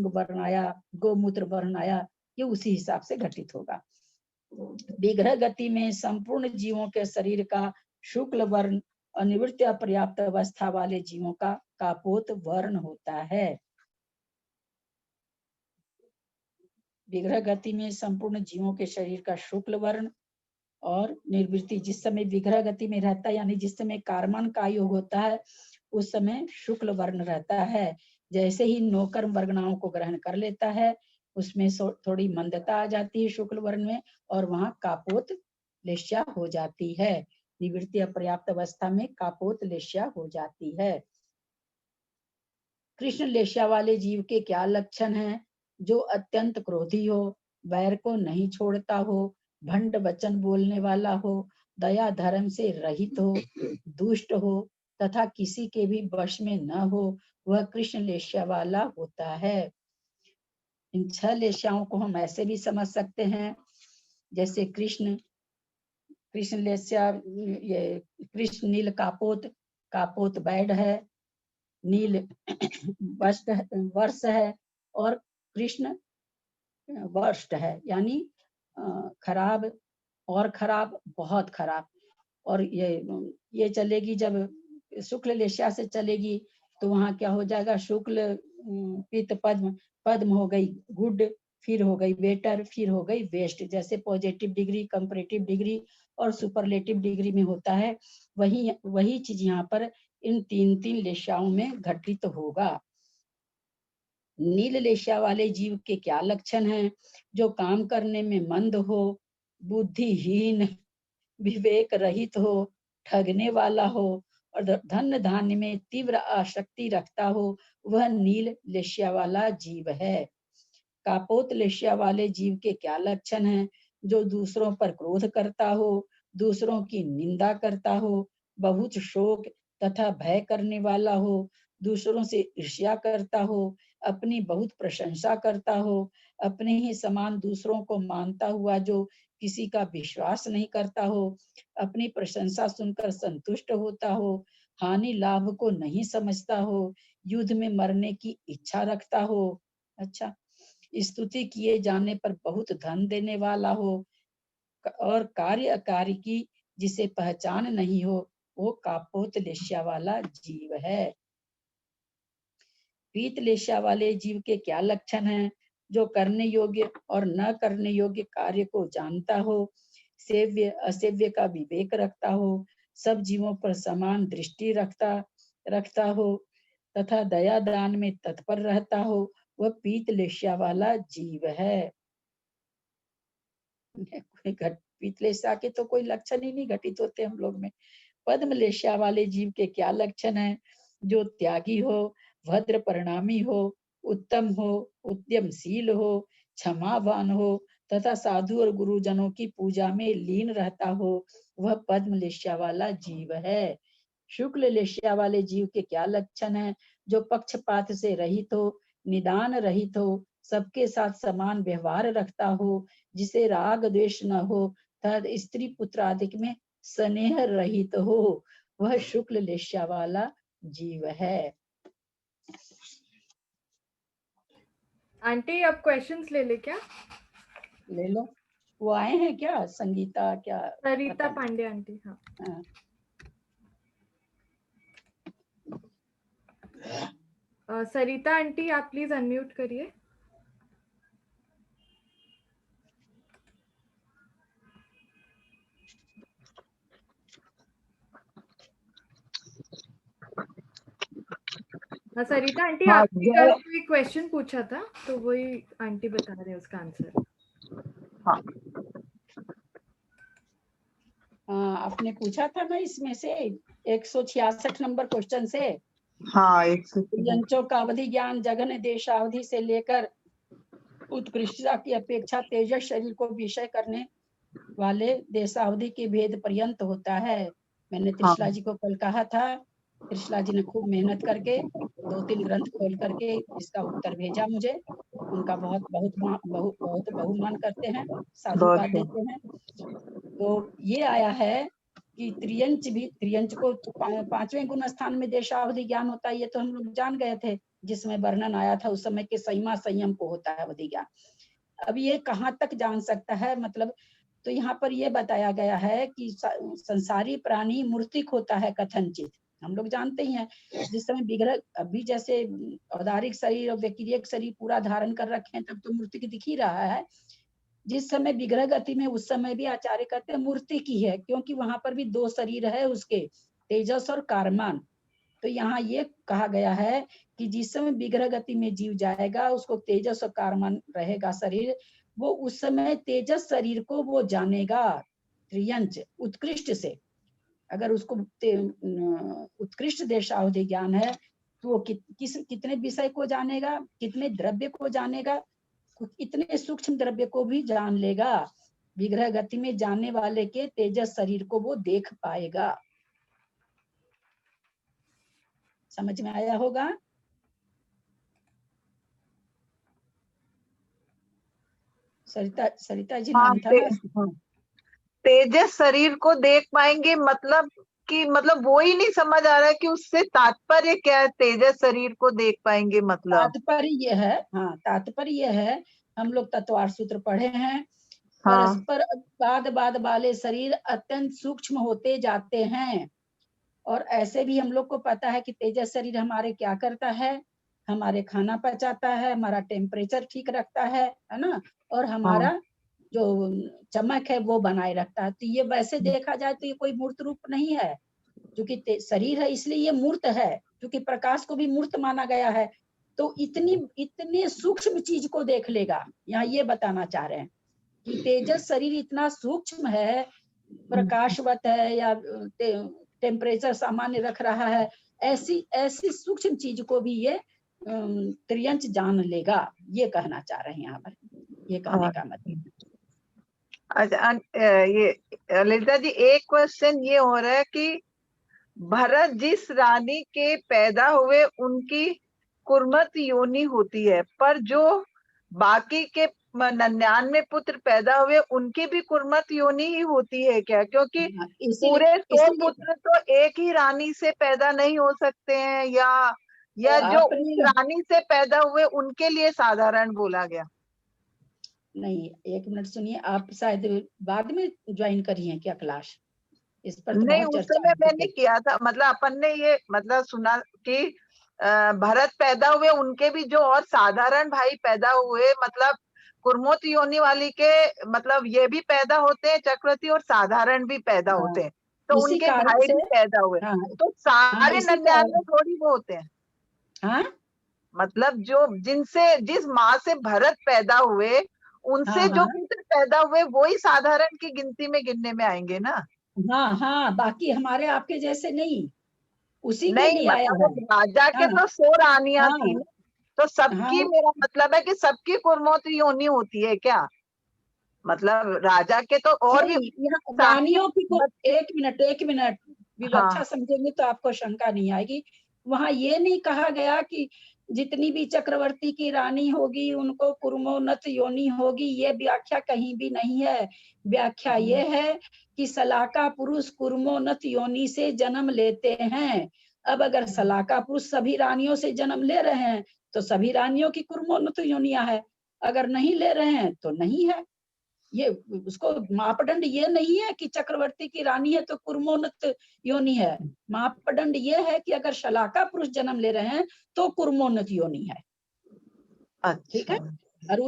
[SPEAKER 1] वर्ण आया, गोमूत्र वर्ण आया, ये उसी हिसाब से घटित होगा। विग्रह गति में संपूर्ण जीवों के शरीर का शुक्ल वर्ण और निवृत्ति अपर्याप्त अवस्था वाले जीवों का कापोत वर्ण होता है। विग्रह गति में संपूर्ण जीवों के शरीर का शुक्ल वर्ण और निर्वृत्ति, जिस समय विग्रह गति में रहता है यानी जिस समय कार्मन का योग होता है उस समय शुक्ल वर्ण रहता है। जैसे ही नौकर्म वर्गणाओं को ग्रहण कर लेता है उसमें थोड़ी मंदता आ जाती है शुक्ल वर्ण में, और वहां कापोत लेस्या हो जाती है। निवृत्ति अपर्याप्त अवस्था में कापोत लेस्या हो जाती है। कृष्ण लेस्या वाले जीव के क्या लक्षण हैं? जो अत्यंत क्रोधी हो, वैर को नहीं छोड़ता हो, भंड वचन बोलने वाला हो, दया धर्म से रहित हो, दुष्ट हो तथा किसी के भी वश में न हो, वह कृष्ण लेस्या वाला होता है। इन 6 लेस्याओं को हम ऐसे भी समझ सकते हैं, जैसे कृष्ण लेस्या, ये कृष्ण नील कापोत बैड है, नील वर्ष है और कृष्ण वर्स्ट है, यानी खराब और खराब, बहुत खराब। और ये चलेगी जब शुक्ल लेस्या से चलेगी तो वहां क्या हो जाएगा? शुक्ल पित्त पद्म हो गई गुड, फिर हो गई बेटर, फिर हो गई वेस्ट। जैसे पॉजिटिव डिग्री, कंपैरेटिव डिग्री और सुपरलेटिव डिग्री में होता है, वही चीज यहाँ पर इन 3 लेस्याओं में घटित होगा। नील लेस्या वाले जीव के क्या लक्षण हैं? जो काम करने में मंद हो, बुद्धिहीन, विवेक रहित हो, ठगने वाला हो और धन धान्य में तीव्र आसक्ति रखता हो, वह नील लेस्या वाला जीव है। कापोत लेस्या वाले जीव के क्या लक्षण हैं? जो दूसरों पर क्रोध करता हो, दूसरों की निंदा करता हो, बहुत शोक तथा भय करने वाला हो, दूसरों से ईर्ष्या करता हो, अपनी बहुत प्रशंसा करता हो, अपने ही समान दूसरों को मानता हुआ जो किसी का विश्वास नहीं करता हो, अपनी प्रशंसा सुनकर संतुष्ट होता हो, हानि लाभ को नहीं समझता हो, युद्ध में मरने की इच्छा रखता हो, अच्छा, स्तुति किए जाने पर बहुत धन देने वाला हो और कार्य अकार्य की जिसे पहचान नहीं हो, वो कापोतलेश्या वाला जीव है। पीतलेश्या वाले जीव के क्या लक्षण हैं? जो करने योग्य और न करने योग्य कार्य को जानता हो, सेव्य असेव्य का विवेक रखता हो, सब जीवों पर समान दृष्टि रखता हो तथा दया दान में तत्पर रहता हो, वह पीतलेश्या वाला जीव है। पीतलेश्या के तो कोई लक्षण ही नहीं घटित होते हम लोग में। पद्मलेश्या वाले जीव के क्या लक्षण हैं? जो त्यागी हो, भद्र परिणामी हो, उत्तम हो, उद्यमशील हो, क्षमावान हो तथा साधु और गुरुजनों की पूजा में लीन रहता हो, वह पद्मलेश्या वाला जीव है। शुक्ल लेश्या वाले जीव के क्या लक्षण हैं? जो पक्षपात से रहित हो, निदान रहित हो, सबके साथ समान व्यवहार रखता हो, जिसे राग द्वेष न हो तथा स्त्री पुत्र आदि में स्नेह रहित हो, वह शुक्ल लेश्या वाला जीव है।
[SPEAKER 2] आंटी अब क्वेश्चंस ले ले क्या?
[SPEAKER 1] ले लो। वो आए हैं क्या? संगीता क्या?
[SPEAKER 2] सरिता पांडे आंटी। हाँ, सरिता आंटी आप प्लीज अनम्यूट करिए। हाँ सरिता आंटी,
[SPEAKER 4] हाँ,
[SPEAKER 2] आपने कल कोई क्वेश्चन पूछा था तो वही आंटी बता रहे हैं उसका आंसर।
[SPEAKER 4] हाँ
[SPEAKER 1] आपने पूछा था ना इसमें से 166 नंबर क्वेश्चन से।
[SPEAKER 4] हाँ,
[SPEAKER 1] यंचों का अवधि ज्ञान जघन देशावधि से लेकर उत्कृष्टता की अपेक्षा तेजस शरीर को विषय करने वाले देशावधि के भेद पर्यंत होता है। मैंने त्रिशला जी को कल कहा था, त्रिशला जी ने खूब मेहनत करके 2-3 ग्रंथ खोल करके इसका उत्तर भेजा मुझे। उनका बहुत बहुत बहुत बहुत बहुमान करते हैं, साधुवाद देते हैं। तो ये आया है कि त्रियंच को 5वें गुण स्थान में देशावधि ज्ञान होता है, ये तो हम लोग जान गए थे, जिसमें वर्णन आया था उस समय के संयमा संयम को होता है अवधि ज्ञान। अब ये कहाँ तक जान सकता है, मतलब तो यहाँ पर ये बताया गया है कि संसारी प्राणी मूर्तिक होता है कथनचित, हम लोग जानते ही हैं। जिस समय विग्रह अभी जैसे औदारिक शरीर और व्यक्तिगत शरीर पूरा धारण कर रखे हैं तब तो मूर्तिक दिख ही रहा है। जिस समय विग्रह गति में उस समय भी आचार्य कहते हैं मूर्ति की है, क्योंकि वहां पर भी 2 शरीर है उसके, तेजस और कारमान। तो यहाँ ये कहा गया है कि जिस समय विग्रह गति में जीव जाएगा उसको तेजस और कारमान रहेगा शरीर, वो उस समय तेजस शरीर को वो जानेगा त्रियंच उत्कृष्ट से। अगर उसको उत्कृष्ट देशावधि ज्ञान है तो वो कितने विषय को जानेगा, कितने द्रव्य को जानेगा, इतने सूक्ष्म द्रव्य को भी जान लेगा। विग्रह गति में जानने वाले के तेजस शरीर को वो देख पाएगा। समझ में आया होगा? सरिता जी नाम था ना।
[SPEAKER 4] तेजस शरीर को देख पाएंगे मतलब वो ही नहीं समझ आ रहा है कि उससे तात्पर्य क्या है, तेजस शरीर को देख पाएंगे मतलब।
[SPEAKER 1] तात्पर्य ये है, हाँ तात्पर्य ये है, हम लोग तत्वार सूत्र पढ़े हैं।
[SPEAKER 4] हाँ।
[SPEAKER 1] परस्पर बाद वाले शरीर अत्यंत सूक्ष्म होते जाते हैं, और ऐसे भी हम लोग को पता है कि तेजस शरीर हमारे क्या करता है, हमारे खाना पचाता है, हमारा टेम्परेचर ठीक रखता है ना, और हमारा जो चमक है वो बनाए रखता है। तो ये वैसे देखा जाए तो ये कोई मूर्त रूप नहीं है, क्योंकि शरीर है इसलिए ये मूर्त है, क्योंकि प्रकाश को भी मूर्त माना गया है। तो इतने सूक्ष्म चीज को देख लेगा, यहाँ ये बताना चाह रहे हैं कि तेजस शरीर इतना सूक्ष्म है, प्रकाशवत है या टेम्परेचर सामान्य रख रहा है, ऐसी सूक्ष्म चीज को भी ये त्रियंच जान लेगा, ये कहना चाह रहे हैं यहाँ पर, ये कहने का मतलब।
[SPEAKER 4] अच्छा, ये ललिता जी एक क्वेश्चन ये हो रहा है कि भरत जिस रानी के पैदा हुए उनकी कुर्मत योनि होती है, पर जो बाकी के 99 पुत्र पैदा हुए उनकी भी कुर्मत योनि ही होती है क्या? क्योंकि पूरे 100 पुत्र तो एक ही रानी से पैदा नहीं हो सकते हैं, या जो उस रानी से पैदा हुए उनके लिए साधारण बोला गया?
[SPEAKER 1] नहीं, एक मिनट सुनिए, आप शायद बाद में ज्वाइन करी हैं क्या क्लास? इस पर तो
[SPEAKER 4] नहीं,
[SPEAKER 1] बहुत
[SPEAKER 4] उस
[SPEAKER 1] चर्चा
[SPEAKER 4] समय
[SPEAKER 1] हुई
[SPEAKER 4] मैंने
[SPEAKER 1] थी।
[SPEAKER 4] किया था, मतलब अपन ने ये मतलब सुना कि भरत पैदा हुए, उनके भी जो और साधारण भाई पैदा हुए, मतलब कुर्मोत योनि वाली के, मतलब ये भी पैदा होते हैं चक्रवर्ती, और साधारण भी पैदा
[SPEAKER 1] हाँ,
[SPEAKER 4] होते हैं, तो
[SPEAKER 1] इसी
[SPEAKER 4] उनके
[SPEAKER 1] कारण
[SPEAKER 4] भाई
[SPEAKER 1] से
[SPEAKER 4] भी पैदा हुए,
[SPEAKER 1] हाँ
[SPEAKER 4] तो
[SPEAKER 1] हाँ
[SPEAKER 4] सारे
[SPEAKER 1] इसी
[SPEAKER 4] 99
[SPEAKER 1] कारण
[SPEAKER 4] थोड़ी वो होते हैं।
[SPEAKER 1] हाँ
[SPEAKER 4] मतलब जो जिस माँ से भरत पैदा हुए, उनसे
[SPEAKER 1] हाँ
[SPEAKER 4] जो
[SPEAKER 1] हाँ
[SPEAKER 4] पुत्र पैदा हुए वही साधारण की गिनती में गिनने में आएंगे ना।
[SPEAKER 1] हाँ हाँ, बाकी हमारे आपके जैसे नहीं, उसी के
[SPEAKER 4] नहीं,
[SPEAKER 1] लिए आया
[SPEAKER 4] मतलब
[SPEAKER 1] है।
[SPEAKER 4] वो राजा के
[SPEAKER 1] हाँ
[SPEAKER 4] तो 100 रानियां थी
[SPEAKER 1] हाँ
[SPEAKER 4] ना, तो
[SPEAKER 1] हाँ
[SPEAKER 4] सबकी, मेरा मतलब है कि सबकी कुर्मोत योनि होती है क्या? मतलब राजा के तो और भी
[SPEAKER 1] नहीं, यहाँ
[SPEAKER 4] सारी
[SPEAKER 1] रानियों की को
[SPEAKER 4] बच्ची।
[SPEAKER 1] एक मिनट विवक्षा
[SPEAKER 4] हाँ
[SPEAKER 1] समझेंगे तो आपको शंका नहीं आएगी। वहां ये नहीं कहा गया कि जितनी भी चक्रवर्ती की रानी होगी उनको कुर्मोन्नत योनि होगी, ये व्याख्या कहीं भी नहीं है। व्याख्या ये है कि सलाका पुरुष कुर्मोन्नत योनि से जन्म लेते हैं। अब अगर सलाका पुरुष सभी रानियों से जन्म ले रहे हैं तो सभी रानियों की कुर्मोन्नत योनियां है, अगर नहीं ले रहे हैं तो नहीं है। ये उसको मापदंड ये नहीं है कि चक्रवर्ती की रानी है तो कुर्मोन्नत योनि है। मापदंड ये है कि अगर शलाका पुरुष जन्म ले रहे हैं तो कुर्मोन्नत योनि है। ठीक है।
[SPEAKER 4] अच्छा।
[SPEAKER 1] और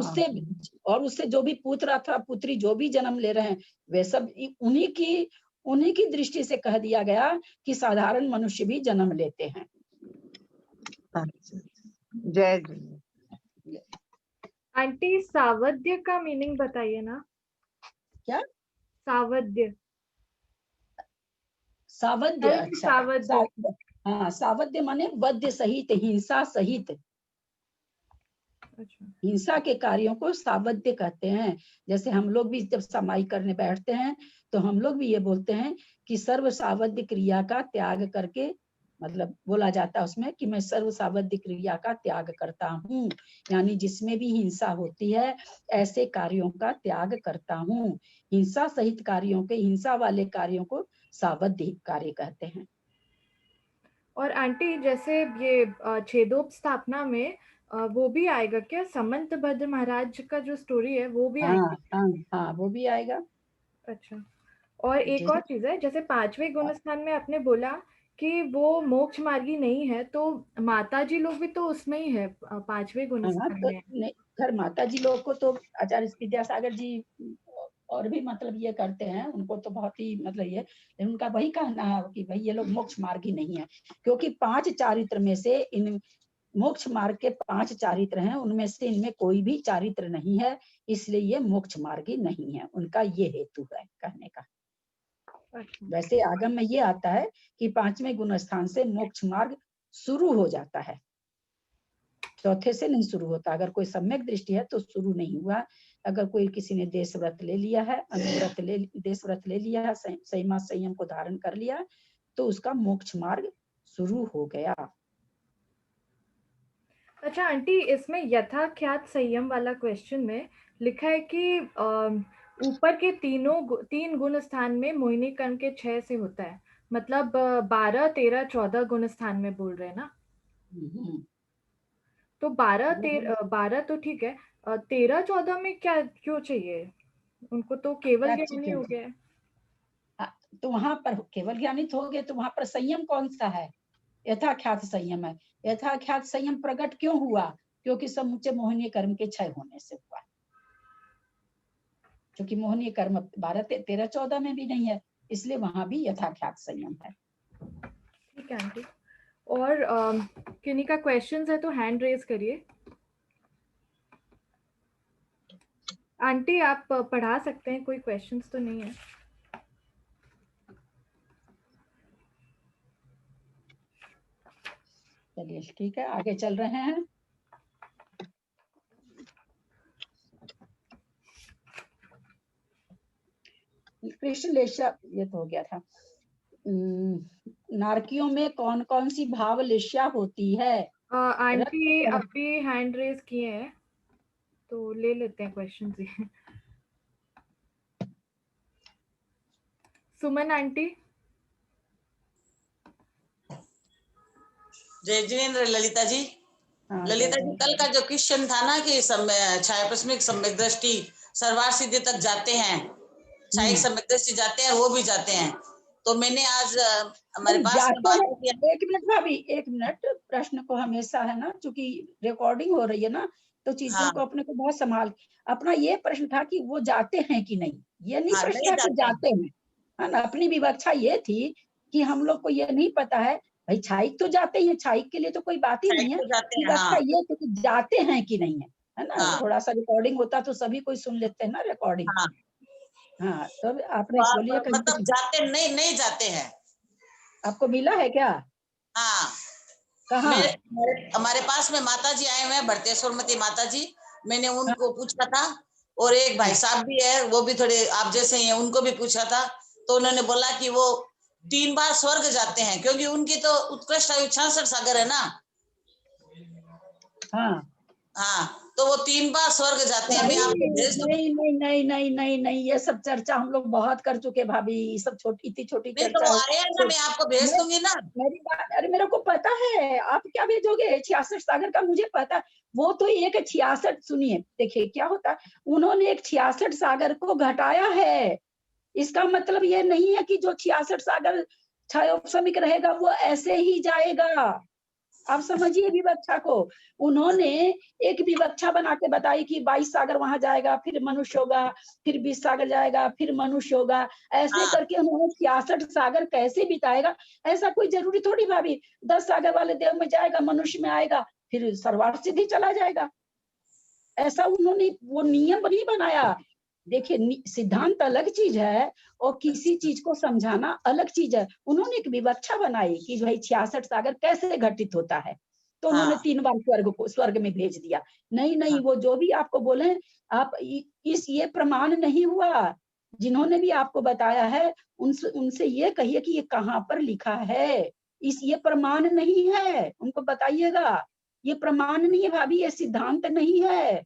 [SPEAKER 4] हाँ
[SPEAKER 1] उससे जो भी पुत्र अथवा पुत्री जो भी जन्म ले रहे हैं वे सब उन्हीं की दृष्टि से कह दिया गया कि साधारण मनुष्य भी जन्म लेते हैं।
[SPEAKER 4] अच्छा, जय जी।
[SPEAKER 2] आंटी सावध्य का मीनिंग बताइए ना।
[SPEAKER 1] क्या?
[SPEAKER 2] सावध्य।
[SPEAKER 1] सावध्य, अच्छा।
[SPEAKER 2] सावध्य।
[SPEAKER 1] हाँ, सावध्य माने वध्य सहित, हिंसा सहित।
[SPEAKER 2] अच्छा।
[SPEAKER 1] हिंसा के कार्यों को सावध्य कहते हैं। जैसे हम लोग भी जब समाई करने बैठते हैं तो हम लोग भी ये बोलते हैं कि सर्व सावध्य क्रिया का त्याग करके, मतलब बोला जाता है उसमें कि मैं सर्व सावध्य क्रिया का त्याग करता हूँ, यानी जिसमें भी हिंसा होती है ऐसे कार्यों का त्याग करता हूँ। हिंसा सहित कार्यों के, हिंसा वाले कार्यों को सावध्य कार्य कहते हैं।
[SPEAKER 2] और आंटी जैसे ये छेदोप स्थापना में वो भी आएगा क्या? समंत भद्र महाराज का जो स्टोरी है वो भी
[SPEAKER 1] हाँ
[SPEAKER 2] आएगा?
[SPEAKER 1] हाँ हाँ, वो भी आएगा।
[SPEAKER 2] अच्छा। और एक और चीज है, जैसे 5वें गुणस्थान में आपने बोला कि वो मोक्ष मार्गी नहीं है, तो माता जी लोग भी तो उसमें ही है 5वें
[SPEAKER 1] हाँ,
[SPEAKER 2] गुणस्थान
[SPEAKER 1] तो
[SPEAKER 2] में।
[SPEAKER 1] खैर माता जी लोग को तो आचार्य विद्यासागर जी और भी मतलब ये करते हैं, उनको तो बहुत ही मतलब ये, लेकिन उनका वही कहना है कि भाई ये लोग मोक्ष मार्गी नहीं है, क्योंकि 5 चारित्र में से इन मोक्ष मार्ग के 5 चारित्र हैं, उनमें से इनमें कोई भी चारित्र नहीं है, इसलिए ये मोक्ष मार्गी नहीं है। उनका ये हेतु है कहने का।
[SPEAKER 2] अच्छा।
[SPEAKER 1] वैसे आगम में ये आता है कि 5वें गुण स्थान से मोक्ष मार्ग शुरू हो जाता है, चौथे से नहीं शुरू होता। अगर कोई सम्यक दृष्टि है तो शुरू नहीं हुआ। अगर कोई किसी ने देश व्रत ले लिया है, देश व्रत ले लिया है, संयमा संयम को धारण कर लिया, तो उसका मोक्ष मार्ग शुरू हो गया।
[SPEAKER 2] अच्छा आंटी, इसमें यथाख्यात संयम वाला क्वेश्चन में लिखा है कि ऊपर के 3 गुण स्थान में मोहिनी कर्म के 6 से होता है, मतलब 12, 13, 14 गुण स्थान में बोल रहे हैं ना? तो 12 तो ठीक है, 13, 14 में क्या क्यों चाहिए? उनको तो केवल ज्ञानी हो गया है।
[SPEAKER 1] तो वहां पर केवल ज्ञानित हो गए, तो वहां पर संयम कौन सा है? यथाख्यात संयम है। यथाख्यात संयम प्रकट क्यों हुआ? क्योंकि समुचे मोहनीय कर्म के क्षय होने से हुआ, क्योंकि मोहनीय कर्म 12, 13, 14 में भी नहीं है, इसलिए वहां भी यथाख्यात संयम है।
[SPEAKER 2] ठीक है आंटी। और किन्हीं का क्वेश्चंस है तो हैंड रेज करिए। आंटी आप पढ़ा सकते हैं, कोई क्वेश्चंस तो नहीं है?
[SPEAKER 1] चलिए ठीक है, आगे चल रहे हैं। कृष्ण लेशा ये तो हो गया था। नारकियों में कौन कौन सी भाव लेशा होती है?
[SPEAKER 2] आंटी अभी हैंड रेज किए हैं तो ले लेते हैं क्वेश्चन ही। सुमन आंटी।
[SPEAKER 5] जय जिनेन्द्र ललिता जी।
[SPEAKER 1] हाँ,
[SPEAKER 5] ललिता जी, कल का जो क्वेश्चन था ना कि छायाप्रश्निक सम्यक दृष्टि सर्वार सिद्धि तक जाते हैं, छायिक सम्यक दृष्टि जाते हैं, वो भी जाते हैं, तो मैंने आज हमारे
[SPEAKER 1] नहीं,
[SPEAKER 5] पास में
[SPEAKER 1] जाते हैं।
[SPEAKER 5] बात किया।
[SPEAKER 1] एक मिनट भाभी, एक मिनट। प्रश्न को हमेशा है ना, क्योंकि रिकॉर्डिंग हो रही है ना, तो चीजों
[SPEAKER 5] हाँ
[SPEAKER 1] को अपने को बहुत संभाल। अपना ये प्रश्न था कि वो जाते हैं कि नहीं, ये नहीं
[SPEAKER 5] हाँ,
[SPEAKER 1] प्रश्न
[SPEAKER 5] नहीं
[SPEAKER 1] था कि
[SPEAKER 5] जाते हैं।
[SPEAKER 1] जाते हैं, है ना। अपनी विवक्षा ये थी कि हम लोग को ये नहीं पता है भाई, छाइक तो जाते ही हैं, छाइक के लिए तो कोई बात ही नहीं है।
[SPEAKER 5] तो जाते हैं,
[SPEAKER 1] विवक्षा
[SPEAKER 5] हाँ
[SPEAKER 1] ये थी कि जाते हैं कि नहीं है ना।
[SPEAKER 5] हाँ
[SPEAKER 1] थोड़ा सा रिकॉर्डिंग होता तो सभी कोई सुन लेते हैं ना रिकॉर्डिंग।
[SPEAKER 5] हाँ।
[SPEAKER 1] हाँ, तो आपने
[SPEAKER 5] तो आप
[SPEAKER 1] बोलिए कहीं
[SPEAKER 5] मतलब
[SPEAKER 1] कुछ
[SPEAKER 5] जाते नहीं, नहीं जाते हैं।
[SPEAKER 1] आपको मिला है क्या?
[SPEAKER 5] हाँ,
[SPEAKER 1] कहाँ?
[SPEAKER 5] हमारे पास में माता जी आए हुए हैं, भरतेश्वरमती माता जी। मैंने
[SPEAKER 1] हाँ,
[SPEAKER 5] उनको पूछा था, और एक भाई
[SPEAKER 1] हाँ।
[SPEAKER 5] साहब भी है, वो भी थोड़े आप जैसे ही हैं, उनको भी पूछा था। तो उन्होंने बोला कि वो 3 बार स्वर्ग जाते हैं, क्योंकि उनकी तो उत्कृष्ट आयु 66 सागर है ना।
[SPEAKER 1] हाँ,
[SPEAKER 5] हाँ, तो वो 3 बार स्वर्ग जाते हैं। मैं
[SPEAKER 1] नहीं
[SPEAKER 5] आपको भेज दूंगी।
[SPEAKER 1] नहीं नहीं नहीं नहीं नहीं नहीं, ये सब चर्चा हम लोग बहुत कर चुके भाभी। ये सब छोटी, इतनी छोटी
[SPEAKER 5] नहीं तो
[SPEAKER 1] चर्चा
[SPEAKER 5] वो
[SPEAKER 1] है।
[SPEAKER 5] आए हैं ना, मैं आपको भेज
[SPEAKER 1] मैं-
[SPEAKER 5] दूंगी ना।
[SPEAKER 1] मेरी बात, अरे मेरे को पता है आप क्या भेजोगे 66 सागर का, मुझे पता। वो तो एक 66, सुनिए देखिए क्या होता है। उन्होंने एक 66 सागर को घटाया है। इसका मतलब ये नहीं है कि जो 66 सागर क्षयोपशमिक रहेगा वो ऐसे ही जाएगा। आप समझिए विवक्षा को। उन्होंने एक विवक्षा बना के बताई कि 22 सागर वहां जाएगा, फिर मनुष्य होगा, फिर 20 सागर जाएगा, फिर मनुष्य होगा। ऐसे
[SPEAKER 5] हाँ
[SPEAKER 1] करके उन्होंने 66 सागर कैसे बिताएगा। ऐसा कोई जरूरी थोड़ी भाभी 10 सागर वाले देव में जाएगा, मनुष्य में आएगा, फिर सर्वार्थ सिद्धि चला जाएगा। ऐसा उन्होंने वो नियम नहीं बनाया। देखिए सिद्धांत अलग चीज है और किसी चीज को समझाना अलग चीज है। उन्होंने एक विवक्षा बनाई कि भाई 66 सागर कैसे घटित होता है, तो उन्होंने
[SPEAKER 5] हाँ
[SPEAKER 1] 3 बार स्वर्ग में भेज दिया। नहीं नहीं,
[SPEAKER 5] हाँ।
[SPEAKER 1] वो जो भी आपको बोले आप इस ये प्रमाण नहीं हुआ। जिन्होंने भी आपको बताया है उनसे ये कहिए कि ये कहाँ पर लिखा है। ये प्रमाण नहीं है, उनको बताइएगा। ये प्रमाण नहीं है भाभी, ये सिद्धांत नहीं है।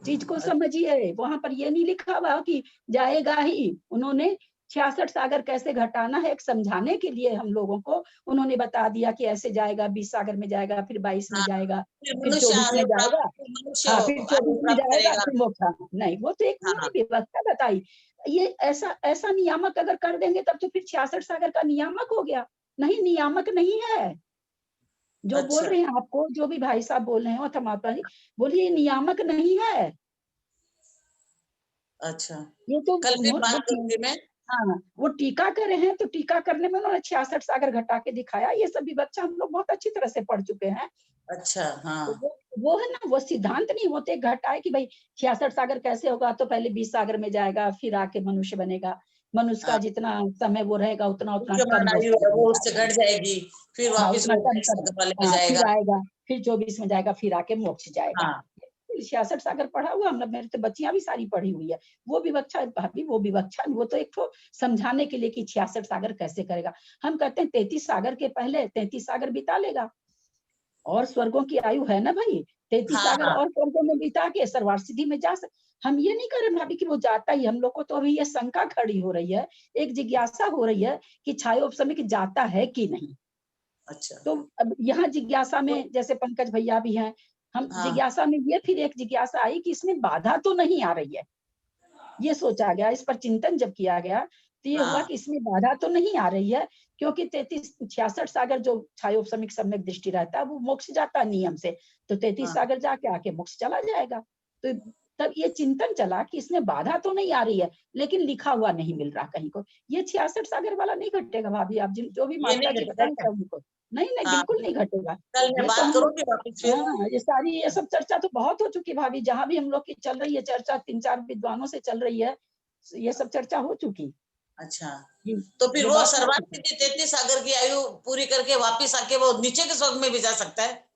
[SPEAKER 1] चीज को समझिए, वहां पर ये नहीं लिखा हुआ कि जाएगा ही। उन्होंने 66 सागर कैसे घटाना है एक समझाने के लिए हम लोगों को उन्होंने बता दिया कि ऐसे जाएगा, 20 सागर में जाएगा, फिर 22 में
[SPEAKER 5] हाँ,
[SPEAKER 1] जाएगा,
[SPEAKER 5] फिर
[SPEAKER 1] फिर
[SPEAKER 5] मनुष्य
[SPEAKER 1] 24 में
[SPEAKER 5] आयु
[SPEAKER 1] जाएगा।
[SPEAKER 5] प्राप्त, मनुष्य
[SPEAKER 1] हाँ, फिर 24
[SPEAKER 5] आयु
[SPEAKER 1] में
[SPEAKER 5] प्राप्त
[SPEAKER 1] जाएगा,
[SPEAKER 5] करेगा।
[SPEAKER 1] फिर मोक्ष। नहीं, वो तो एक उन्होंने
[SPEAKER 5] हाँ
[SPEAKER 1] व्यवस्था बताई। ये ऐसा ऐसा नियामक अगर कर देंगे तब तो फिर 66 सागर का नियामक हो गया। नहीं, नियामक नहीं है। जो बोल
[SPEAKER 5] अच्छा
[SPEAKER 1] रहे हैं आपको, जो भी भाई साहब बोल रहे हैं अथवा माता जी बोलिए, ये नियामक नहीं है।
[SPEAKER 5] अच्छा,
[SPEAKER 1] ये तो
[SPEAKER 5] कल फिर बात
[SPEAKER 1] वो
[SPEAKER 5] करूंगी मैं।
[SPEAKER 1] हाँ, वो टीका करे हैं तो टीका करने में उन्होंने 66 सागर घटा के दिखाया। ये सब विवक्षा हम लोग बहुत अच्छी तरह से पढ़ चुके हैं।
[SPEAKER 5] अच्छा हाँ
[SPEAKER 1] तो वो है ना, वो सिद्धांत नहीं होते घटाए कि भाई 66 सागर कैसे होगा, तो पहले 20 सागर में जाएगा, फिर आके मनुष्य बनेगा। मनुष्य का
[SPEAKER 5] हाँ।
[SPEAKER 1] जितना समय वो रहेगा उतना उतना
[SPEAKER 5] मुख्यमान
[SPEAKER 1] कर्म
[SPEAKER 5] आयु
[SPEAKER 1] उसका
[SPEAKER 5] है वो
[SPEAKER 1] बढ़ेगा।
[SPEAKER 5] उससे घट जाएगी, फिर
[SPEAKER 1] हाँ,
[SPEAKER 5] वापिस
[SPEAKER 1] उतना
[SPEAKER 5] वो
[SPEAKER 1] कर्म
[SPEAKER 5] 22
[SPEAKER 1] कर।
[SPEAKER 5] सागर वाले में
[SPEAKER 1] हाँ,
[SPEAKER 5] जाएगा।
[SPEAKER 1] फिर आएगा, फिर 24 में जाएगा, फिर आके मोक्ष जाएगा।
[SPEAKER 5] हाँ
[SPEAKER 1] 66 सागर पढ़ा हुआ हम, मेरी तो बच्चियां भी सारी पढ़ी हुई है। वो विवक्षा भाभी, वो विवक्षा वो तो एक तो समझाने के लिए कि 66 सागर कैसे करेगा। हम कहते हैं 33 सागर के पहले 33 सागर बिता लेगा, और स्वर्गों की आयु है ना भाई, 33
[SPEAKER 5] हाँ
[SPEAKER 1] सागर
[SPEAKER 5] हाँ
[SPEAKER 1] और स्वर्गों में बिता के सर्वार्थ सिद्धि में जा सकते। हम ये नहीं कर रहे भाभी कि वो जाता ही। हम लोग को तो अभी ये शंका खड़ी हो रही है, एक जिज्ञासा हो रही है कि छायोपशमिक जाता है कि नहीं।
[SPEAKER 5] अच्छा
[SPEAKER 1] तो अब यहाँ जिज्ञासा में जैसे पंकज भैया भी हैं, हम
[SPEAKER 5] हाँ
[SPEAKER 1] जिज्ञासा में ये फिर एक जिज्ञासा आई कि इसमें बाधा तो नहीं आ रही है। ये सोचा गया, इस पर चिंतन जब किया गया तो ये हुआ
[SPEAKER 5] हाँ
[SPEAKER 1] कि इसमें बाधा तो नहीं आ रही है, क्योंकि 33-66 सागर जो छायोपशमिक सम्यक दृष्टि रहता है वो मोक्ष जाता है नियम से, तो 33
[SPEAKER 5] हाँ।
[SPEAKER 1] सागर जाके आके मोक्ष चला जाएगा। तो तब ये चिंतन चला कि इसमें बाधा तो नहीं आ रही है, लेकिन लिखा हुआ नहीं मिल रहा कहीं को। ये 66 सागर वाला नहीं घटेगा भाभी, आप जो भी
[SPEAKER 5] ये
[SPEAKER 1] माता
[SPEAKER 5] नहीं
[SPEAKER 1] जी
[SPEAKER 5] घटेगा
[SPEAKER 1] बताएं
[SPEAKER 5] क्या?
[SPEAKER 1] सब उनको। नहीं नहीं,
[SPEAKER 5] हाँ,
[SPEAKER 1] बिल्कुल नहीं घटेगा।
[SPEAKER 5] कल मैं
[SPEAKER 1] ये तो
[SPEAKER 5] बात
[SPEAKER 1] हम लोग,
[SPEAKER 5] करूंगी वापिस फिर।
[SPEAKER 1] हाँ, ये सारी ये सब चर्चा तो बहुत हो चुकी भाभी, जहां भी हम लोग की चल रही है चर्चा, 3-4 विद्वानों से चल रही है, ये सब चर्चा हो चुकी।
[SPEAKER 5] अच्छा,
[SPEAKER 1] ये
[SPEAKER 5] तो फिर
[SPEAKER 1] ये
[SPEAKER 5] वो
[SPEAKER 1] बात हो
[SPEAKER 5] सर्वार्थ
[SPEAKER 1] चुकी।
[SPEAKER 5] सिद्धि 33 सागर की आयु पूरी करके वापिस आके वो नीचे के स्वर्ग में भी जा सकता है।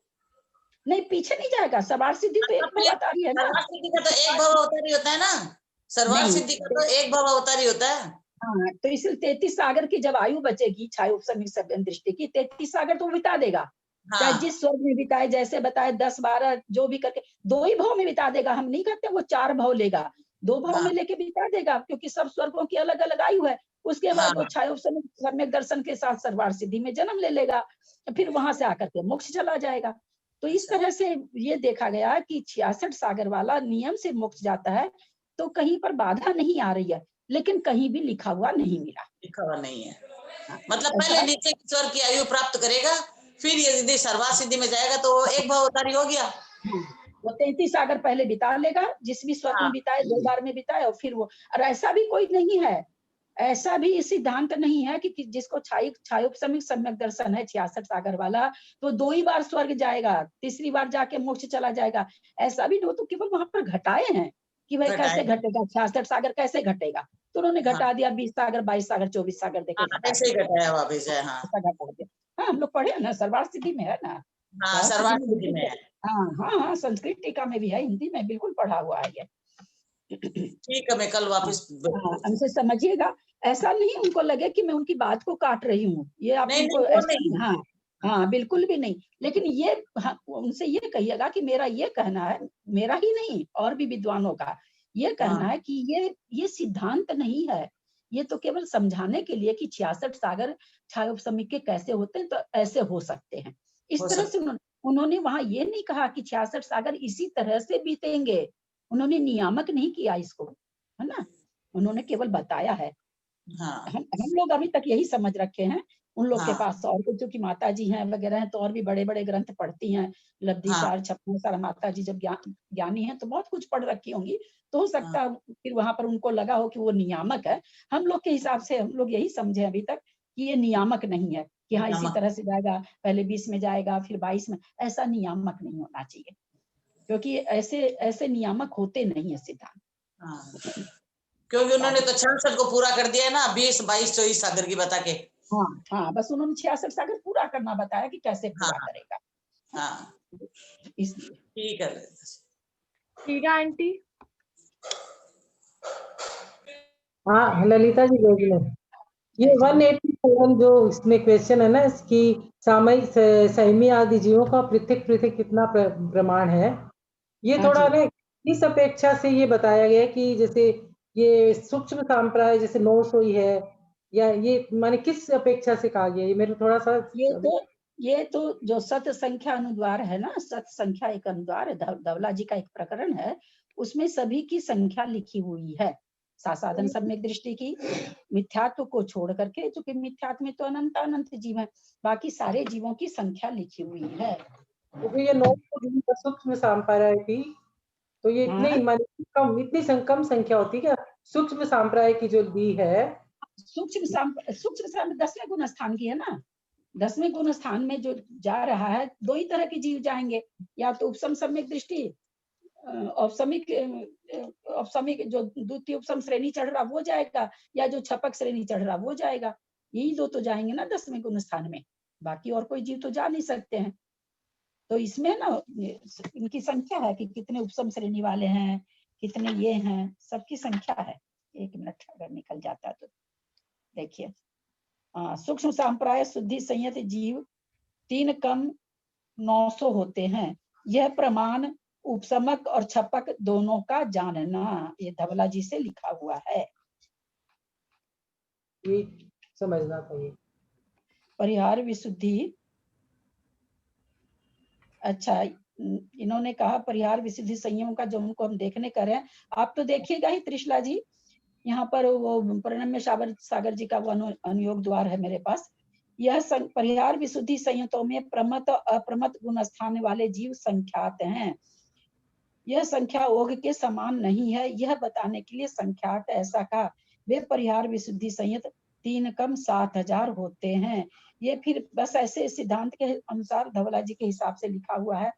[SPEAKER 1] नहीं, पीछे नहीं जाएगा, सवार सिद्धि तो
[SPEAKER 5] तो
[SPEAKER 1] एक
[SPEAKER 5] फिर
[SPEAKER 1] भव आ रही है ना।
[SPEAKER 5] सर्वार्थ सिद्धि का तो एक भव अवतारी होता है ना, सर्वार्थ
[SPEAKER 1] नहीं,
[SPEAKER 5] सिद्धि का तो एक भव अवतारी होता है।
[SPEAKER 1] हाँ, तो इसलिए 33 सागर की जब आयु बचेगी छायोपशमिक सम्यक दृष्टि की, 33 सागर तो बिता देगा। चाहे
[SPEAKER 5] हाँ
[SPEAKER 1] जिस स्वर्ग में बिताए, जैसे बताए 10-12 जो भी करके 2 ही भाव में बिता देगा। हम नहीं कहते वो 4 भाव लेगा, 2 भाव
[SPEAKER 5] हाँ
[SPEAKER 1] में लेके बिता देगा, क्योंकि सब स्वर्गों की अलग अलग आयु है। उसके
[SPEAKER 5] हाँ
[SPEAKER 1] बाद वो छायोपशमिक सम्यक दर्शन के साथ सर्वार्थ सिद्धि में जन्म ले लेगा, फिर वहां से आकर के मोक्ष चला जाएगा। तो इस
[SPEAKER 5] अच्छा,
[SPEAKER 1] तरह से ये देखा गया कि 66 सागर वाला नियम से मोक्ष जाता है, तो कहीं पर बाधा नहीं आ रही है, लेकिन कहीं भी लिखा हुआ नहीं मिला।
[SPEAKER 5] लिखा हुआ नहीं है। मतलब पहले नीचे की स्वर्ग की आयु प्राप्त करेगा, फिर यदि सर्वात सिद्धि में जाएगा तो वो एक भवतारी हो गया।
[SPEAKER 1] वो 33 सागर पहले बिता लेगा, जिस भी स्वर्ग में बिताए 2 बार में बिताए, और फिर वो, और ऐसा भी कोई नहीं है, ऐसा भी सिद्धांत नहीं है कि जिसको छायोपसमिक सम्यक दर्शन है 66 सागर वाला, तो 2 ही बार स्वर्ग जाएगा, तीसरी बार जाके मोक्ष चला जाएगा, ऐसा भी नहीं। तो केवल वहां पर घटाए हैं कि भाई कैसे घटेगा, 66 सागर कैसे घटेगा, तो उन्होंने घटा दिया 20 सागर, 22 सागर, 24 सागर देके
[SPEAKER 5] ऐसे ही घटाया वापिस है। हाँ,
[SPEAKER 1] ऐसा घटा दिया। हाँ, हम लोग पढ़े हैं ना, सर्वार्थ सिद्धि में है ना।
[SPEAKER 5] हाँ, सर्वार्थ सिद्धि में है।
[SPEAKER 1] हाँ हाँ हाँ, संस्कृत टीका में भी है, हिंदी में बिल्कुल पढ़ा हुआ है ये।
[SPEAKER 5] ठीक है, मैं कल वापस
[SPEAKER 1] हमसे समझिएगा, ऐसा नहीं उनको लगे कि मैं उनकी बात को काट रही हूँ, ये आप
[SPEAKER 5] नहीं,
[SPEAKER 1] उनको
[SPEAKER 5] नहीं, वो
[SPEAKER 1] ऐसा
[SPEAKER 5] नहीं।
[SPEAKER 1] हाँ हाँ बिल्कुल भी नहीं। लेकिन ये उनसे ये कहिएगा कि मेरा ये कहना है, मेरा ही नहीं और भी विद्वानों का ये कहना है कि ये सिद्धांत नहीं है, ये तो केवल समझाने के लिए कि 66 सागर छायोपसमिक के कैसे होते हैं, तो ऐसे हो सकते हैं। इस तरह से उन्होंने वहां ये नहीं कहा कि 66 सागर इसी तरह से बीतेंगे, उन्होंने नियामक नहीं किया इसको, है ना, उन्होंने केवल बताया है।
[SPEAKER 5] हाँ।
[SPEAKER 1] हम लोग अभी तक यही समझ रखे हैं, उन लोग के
[SPEAKER 5] हाँ।
[SPEAKER 1] पास और कुछ, की माता जी हैं वगैरह हैं तो और भी बड़े बड़े ग्रंथ पढ़ती हैं, लब्धिसार, छप्पन सार, माता जी जब ज्ञानी हैं तो बहुत कुछ पढ़ रखी होंगी, तो हो सकता है फिर वहां पर उनको लगा हो कि वो नियामक है। हम लोग के हिसाब से हम लोग यही समझे अभी तक कि ये नियामक नहीं है कि हाँ इसी तरह से जाएगा, पहले 20 में जाएगा फिर 22 में, ऐसा नियामक नहीं होना चाहिए, क्योंकि ऐसे नियामक होते नहीं है सिद्धांत।
[SPEAKER 5] क्योंकि उन्होंने तो 66 को पूरा कर दिया है ना, 20, 22, 24 सागर की बता के।
[SPEAKER 1] हाँ हाँ, बस उन्होंने 66 सागर पूरा करना बताया कि कैसे पूरा करेगा।
[SPEAKER 5] हाँ,
[SPEAKER 1] इसलिए
[SPEAKER 5] ठीक है।
[SPEAKER 2] हीरा आंटी।
[SPEAKER 6] हाँ ललिता जी बोल रहे, ये 187 जो इसमें क्वेश्चन है ना, इसकी सामयिक संयमी आदि जीवों का पृथक पृथक कितना प्रमाण है, ये थोड़ा ना इस अपेक्षा से ये बताया गया कि जैसे ये सूक्ष्म संप्राय जैसे 900 ही है, या ये माने किस अपेक्षा से कहा गया, ये मेरे थोड़ा सा
[SPEAKER 1] ये तो जो सत संख्या अनुद्वार है ना, सत संख्या एक अनुद्वार है, धवला जी का एक प्रकरण है, उसमें सभी की संख्या लिखी हुई है, साधन सम्यक दृष्टि की, मिथ्यात्व को छोड़ करके, जो कि मिथ्यात्व में तो अनंत अनंत जीव है, बाकी सारे जीवों की संख्या लिखी हुई है।
[SPEAKER 6] तो ये 900 सूक्ष्म संप्राय की, तो ये इतनी कम संख्या होती है क्या सूक्ष्म संप्राय की जो दी है?
[SPEAKER 1] सूक्ष्म 10वें गुण स्थान की है ना, 10वें गुण स्थान में जो जा रहा है, 2 ही तरह के जीव जाएंगे, या तो उपसम सम्यक दृष्टि, औपसमिक जो द्वितीय उपसम श्रेणी चढ़ रहा वो जाएगा, या जो छपक श्रेणी चढ़ रहा वो जाएगा, यही 2 तो जाएंगे ना 10वें गुण स्थान में, बाकी और कोई जीव तो जा नहीं सकते हैं। तो इसमें ना इनकी संख्या है कि कितने उपसम श्रेणी वाले हैं, कितने ये हैं, सबकी संख्या है। 1 मिनट अगर निकल जाता तो देखिए, सूक्ष्म संप्राय शुद्धि संयत जीव 3 कम 900 होते हैं, यह प्रमाण उपसमक और छपक दोनों का जानना, ये धवला जी से लिखा हुआ है,
[SPEAKER 6] ये समझना चाहिए।
[SPEAKER 1] परिहार विशुद्धि, अच्छा इन्होंने कहा परिहार विशुद्धि संयम का जो उनको हम देखने कर रहे हैं, आप तो देखिएगा ही त्रिशला जी, यहाँ पर वो प्रणम्य सागर जी का वो अनुयोग द्वार है मेरे पास, यह परिहार विशुद्धि संयतों में प्रमत और अप्रमत गुण स्थान वाले जीव संख्यात हैं, यह संख्या ओघ के समान नहीं है, यह बताने के लिए संख्यात ऐसा कहा, वे परिहार विशुद्धि संयत 3 कम 7000 होते हैं। ये फिर बस ऐसे सिद्धांत के अनुसार धवला जी के हिसाब से लिखा हुआ है,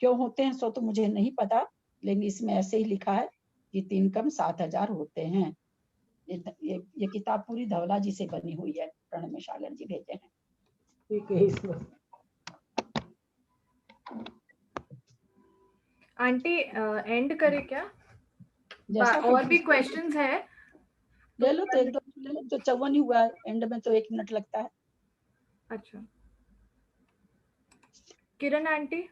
[SPEAKER 1] क्यों होते हैं सो तो मुझे नहीं पता, लेकिन इसमें ऐसे ही लिखा है कि 3 कम 7000 होते हैं। ये किताब पूरी धवला जी से बनी हुई है, प्रणम्य सागर जी भेजे हैं।
[SPEAKER 6] ठीक है, इसमें
[SPEAKER 2] आंटी एंड करे क्या? और भी क्वेश्चंस है?
[SPEAKER 1] ले लो तो 1-2 ले लो, तो 54 ही हुआ है, एंड में तो 1 मिनट लगता है।
[SPEAKER 2] अच्छा, किरण आंटी।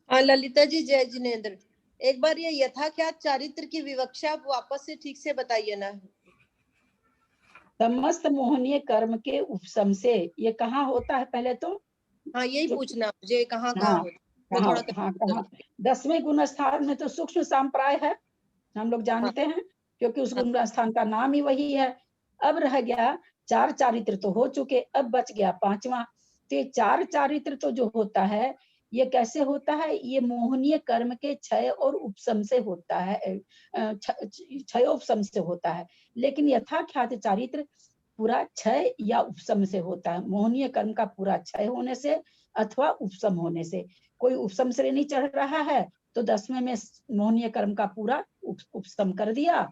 [SPEAKER 7] हाँ ललिता जी, जय जिनेन्द्र, एक बार ये यथाख्यात चारित्र की विवक्षा वापस से ठीक से बताइए ना।
[SPEAKER 1] समस्त मोहनीय कर्म के उपसम से, ये कहाँ होता है पहले तो?
[SPEAKER 7] हाँ यही पूछना मुझे, कहाँ
[SPEAKER 1] होता है? 10वें गुण स्थान में तो सूक्ष्म संप्राय है, हम लोग जानते हैं, क्योंकि उस गुण स्थान का नाम ही वही है। अब रह गया 4 चारित्र तो हो चुके, अब बच गया 5वां। तो ये 4 चारित्र तो जो होता है ये कैसे होता है, ये मोहनीय कर्म के क्षय और उपशम से होता है, क्षय उपशम से होता है। लेकिन यथाख्यात चारित्र पूरा क्षय या उपशम से होता है, मोहनीय कर्म का पूरा क्षय होने से अथवा उपशम होने से। कोई उपशम श्रेणी चढ़ रहा है तो 10वें में मोहनीय कर्म का पूरा उपशम कर दिया,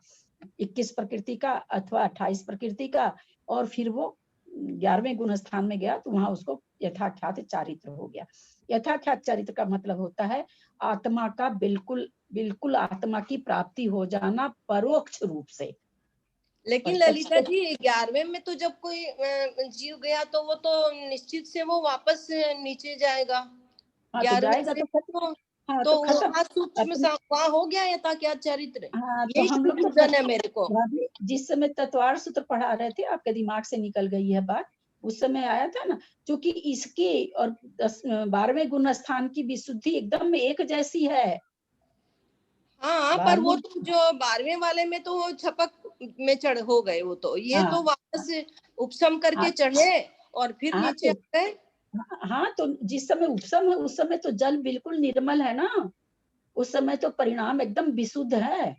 [SPEAKER 1] 21 प्रकृति का अथवा 28 प्रकृति का, और फिर वो 11वें गुण स्थान में गया तो वहां उसको यथाख्यात चारित्र हो गया। यथाख्यात चारित्र का मतलब होता है आत्मा का बिल्कुल आत्मा की प्राप्ति हो जाना परोक्ष रूप से।
[SPEAKER 7] लेकिन ललिता जी 11वें में तो जब कोई जीव गया तो वो तो निश्चित से वो वापस नीचे जाएगा।
[SPEAKER 1] हाँ, तो जाएगा
[SPEAKER 7] तो वहाँ सूक्ष्म वहाँ हो गया यथाख्यात चारित्र।
[SPEAKER 1] हाँ, तो हम लोग
[SPEAKER 7] है मेरे को
[SPEAKER 1] जिस समय तत्वार सूत्र पढ़ा रहे थे, आपके दिमाग से निकल गई है बात, उस समय आया था ना, क्योंकि इसकी और 12वें गुण स्थान की विशुद्धि एकदम एक जैसी है।
[SPEAKER 7] हाँ, पर वो तो जो 12वें वाले में तो छपक में चढ़ हो गए, वो तो ये तो वापस उपशम करके चढ़े और फिर नीचे आ गए।
[SPEAKER 1] हाँ, तो जिस समय उपशम है उस समय तो जल बिल्कुल निर्मल है ना, उस समय तो परिणाम एकदम विशुद्ध है।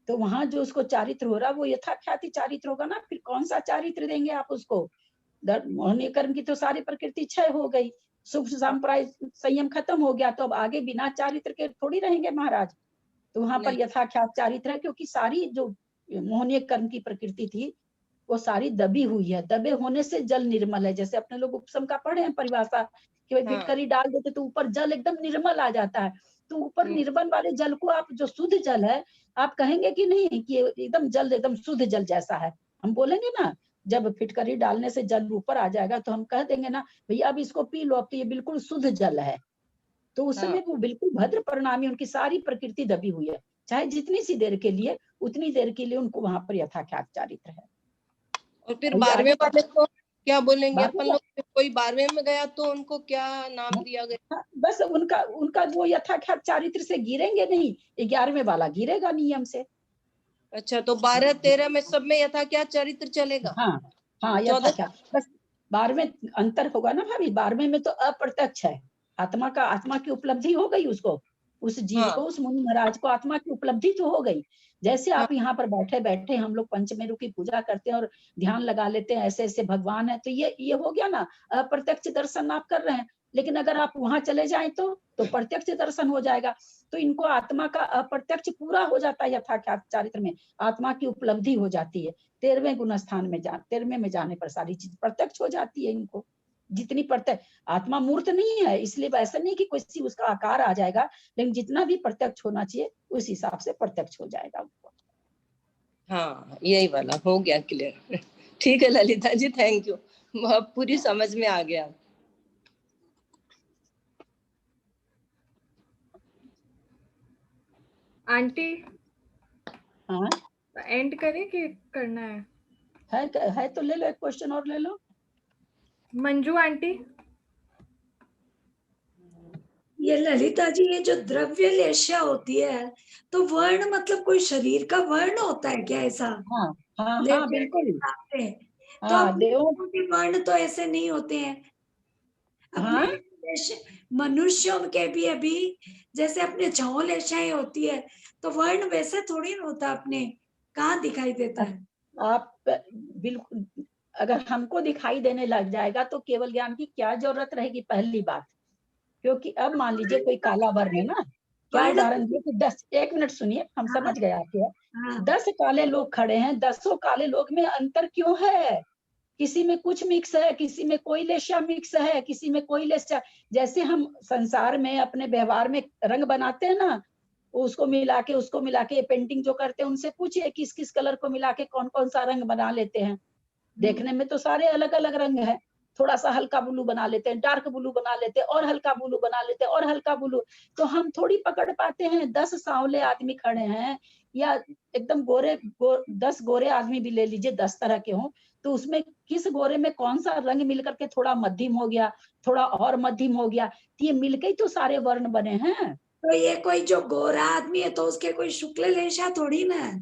[SPEAKER 1] तो वहां जो उसको चारित्र हो रहा वो यथाख्याति चारित्र होगा ना। फिर कौन सा चारित्र देंगे आप उसको? मोहनीय कर्म की तो सारी प्रकृति क्षय हो गई, सूक्ष्म संप्राय संयम खत्म हो गया, तो अब आगे बिना चारित्र के थोड़ी रहेंगे महाराज। तो वहां पर यथाख्यात चारित्र है, क्योंकि सारी जो मोहनीय कर्म की प्रकृति थी वो सारी दबी हुई है। दबे होने से जल निर्मल है। जैसे अपने लोग उपशम का पढ़े हैं परिभाषा कि भाई फिटकरी डाल देते तो ऊपर जल एकदम निर्मल आ जाता है। तो ऊपर निर्मल वाले जल को आप जो शुद्ध जल है आप कहेंगे कि नहीं कि एकदम जल एकदम शुद्ध जल जैसा है? हम बोलेंगे ना, जब फिटकरी डालने से जल ऊपर आ जाएगा तो हम कह देंगे ना भैया अब इसको पी लो, अब तो ये बिल्कुल शुद्ध जल है। तो उस समय वो बिल्कुल भद्र परिणामी, उनकी सारी प्रकृति दबी हुई है, चाहे जितनी सी देर के लिए उतनी देर के लिए उनको वहां पर यथाख्यात चारित्र है।
[SPEAKER 7] और फिर 12वें वाले को क्या बोलेंगे अपन लोग? कोई 12वें में गया तो उनको क्या नाम दिया गया?
[SPEAKER 1] बस उनका वो यथाख्यात चारित्र से गिरेंगे नहीं, 11वें वाला गिरेगा नियम से।
[SPEAKER 7] अच्छा, तो 12, 13 में सब में यथाख्यात चारित्र चलेगा।
[SPEAKER 1] हाँ, यथाख्यात। बस 12वें अंतर होगा ना भाभी, 12वें में तो अप्रत्यक्ष है, आत्मा की उपलब्धि हो गई उसको, उस जीव को, उस मुनि महाराज को आत्मा की उपलब्धि तो हो गई। जैसे आप यहाँ पर बैठे बैठे हम लोग पंचमेरु की पूजा करते हैं और ध्यान लगा लेते हैं ऐसे ऐसे भगवान है, तो ये हो गया ना, अप्रत्यक्ष दर्शन आप कर रहे हैं। लेकिन अगर आप वहां चले जाएं तो प्रत्यक्ष दर्शन हो जाएगा। तो इनको आत्मा का अप्रत्यक्ष पूरा हो जाता है यथाख्यात चारित्र में, आत्मा की उपलब्धि हो जाती है। 13वें गुण स्थान में 13वें में जाने पर सारी चीज प्रत्यक्ष हो जाती है इनको। जितनी प्रत्यक्ष, आत्मा मूर्त नहीं है इसलिए वैसा नहीं कि कोई उसका आकार आ जाएगा, लेकिन जितना भी प्रत्यक्ष होना चाहिए उस हिसाब से प्रत्यक्ष हो जाएगा उनको।
[SPEAKER 7] हाँ, यही वाला हो गया क्लियर। ठीक है ललिता जी, थैंक यू, पूरी समझ में आ गया।
[SPEAKER 2] आंटी
[SPEAKER 1] हाँ,
[SPEAKER 2] एंड करें कि करना
[SPEAKER 1] है तो ले लो, एक क्वेश्चन और ले लो।
[SPEAKER 2] मंजू आंटी।
[SPEAKER 3] ये ललिता जी, ये जो द्रव्य लेशा होती है तो वर्ण मतलब कोई शरीर का वर्ण होता है क्या ऐसा?
[SPEAKER 1] हाँ, बिल्कुल।
[SPEAKER 3] तो अपने वर्ण तो ऐसे नहीं होते हैं अपने मनुष्यों के भी। अभी जैसे अपने छौ लेशाएं होती है तो वर्ण वैसे थोड़ी ना होता, अपने कहाँ दिखाई देता है?
[SPEAKER 1] आप बिल्कुल, अगर हमको दिखाई देने लग जाएगा तो केवल ज्ञान की क्या जरूरत रहेगी, पहली बात। क्योंकि अब मान लीजिए कोई काला वर्ण है ना, क्या उदाहरण दिए कि 10, एक मिनट सुनिए, हम समझ गए आपके। 10 काले लोग खड़े हैं, 10 काले लोग में अंतर क्यों है? किसी में कुछ मिक्स है, किसी में कोई लेशा मिक्स है, किसी में कोई लेशा। जैसे हम संसार में अपने व्यवहार में रंग बनाते हैं ना, उसको मिला के पेंटिंग जो करते हैं उनसे पूछिए किस किस कलर को मिला के कौन कौन सा रंग बना लेते हैं। देखने में तो सारे अलग अलग रंग है, थोड़ा सा हल्का ब्लू बना लेते हैं, डार्क ब्लू बना लेते हैं, और हल्का ब्लू बना लेते हैं, और हल्का ब्लू। तो हम थोड़ी पकड़ पाते हैं 10 सांवले आदमी खड़े हैं या एकदम गोरे 10 गोरे आदमी भी ले लीजिए 10 तरह के हों, तो उसमें किस गोरे में कौन सा रंग मिलकर के थोड़ा मध्यम हो गया, थोड़ा और मध्यम हो गया, तो ये मिलकर ही तो सारे वर्ण बने हैं।
[SPEAKER 3] तो ये कोई जो गोरा आदमी है तो उसके कोई शुक्ल लेशा थोड़ी ना है।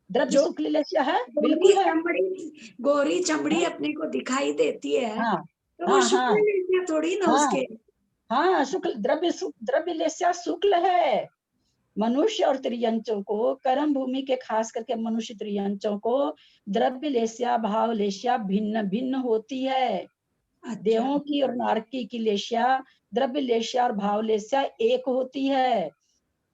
[SPEAKER 1] द्रव्य
[SPEAKER 3] जो
[SPEAKER 1] शुक्ल लेस्या है, बिल्कुल है।
[SPEAKER 3] गोरी चमड़ी अपने को दिखाई देती है,
[SPEAKER 1] हाँ
[SPEAKER 3] तो वो
[SPEAKER 1] हाँ हाँ
[SPEAKER 3] शुक्ल लेस्या थोड़ी ना
[SPEAKER 1] हाँ
[SPEAKER 3] उसके।
[SPEAKER 1] हाँ, शुक्ल द्रव्य लेस्या शुक्ल है। मनुष्य और त्रियंचों को, कर्म भूमि के खास करके मनुष्य त्रियंचों को द्रव्य लेस्या भाव लेस्या भिन्न भिन्न होती है।
[SPEAKER 3] अच्छा।
[SPEAKER 1] देवों की और नारकी की लेस्या, द्रव्य लेस्या और भाव लेस्या एक होती है।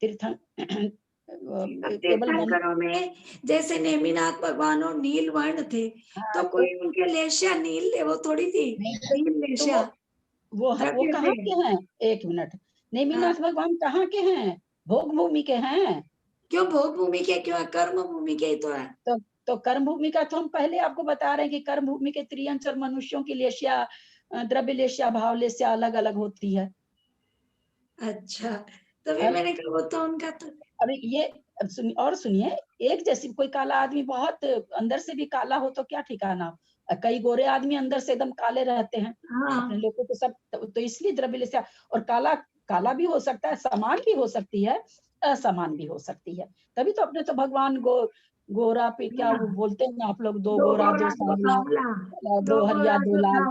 [SPEAKER 1] केवल
[SPEAKER 3] तीर्थंकरों में जैसे नेमिनाथ भगवान और नील वर्ण थे,
[SPEAKER 1] हाँ,
[SPEAKER 3] तो कोई उनके लेस्या नील वो थोड़ी थी, नील लेस्या
[SPEAKER 1] वो कहाँ के हैं? एक मिनट, नेमिनाथ भगवान कहाँ के हैं? भोग भूमि के हैं।
[SPEAKER 3] क्यों भोग भूमि के, क्यों कर्म भूमि के ही तो है।
[SPEAKER 1] तो कर्म भूमि का तो हम पहले आपको बता रहे हैं कि कर्म भूमि के त्रियंच और मनुष्यों की लेस्या, द्रव्य लेस्या भाव लेस्या अलग अलग होती है।
[SPEAKER 3] अच्छा, तभी मैंने कहा वो तो उनका तो।
[SPEAKER 1] अभी ये सुनिए, एक जैसी कोई काला आदमी बहुत अंदर से भी काला हो तो क्या ठिकाना, कई गोरे आदमी अंदर से एकदम काले रहते हैं।
[SPEAKER 3] हाँ।
[SPEAKER 1] अपने लोगों को सब तो इसलिए द्रव्य लेस्या, और काला भी हो सकता है, समान भी हो सकती है, असमान भी हो सकती है। तभी तो अपने तो भगवान गोरा पे क्या वो बोलते हैं आप लोग, दो गोरा दो सांवला, दो हरिया दो लाल।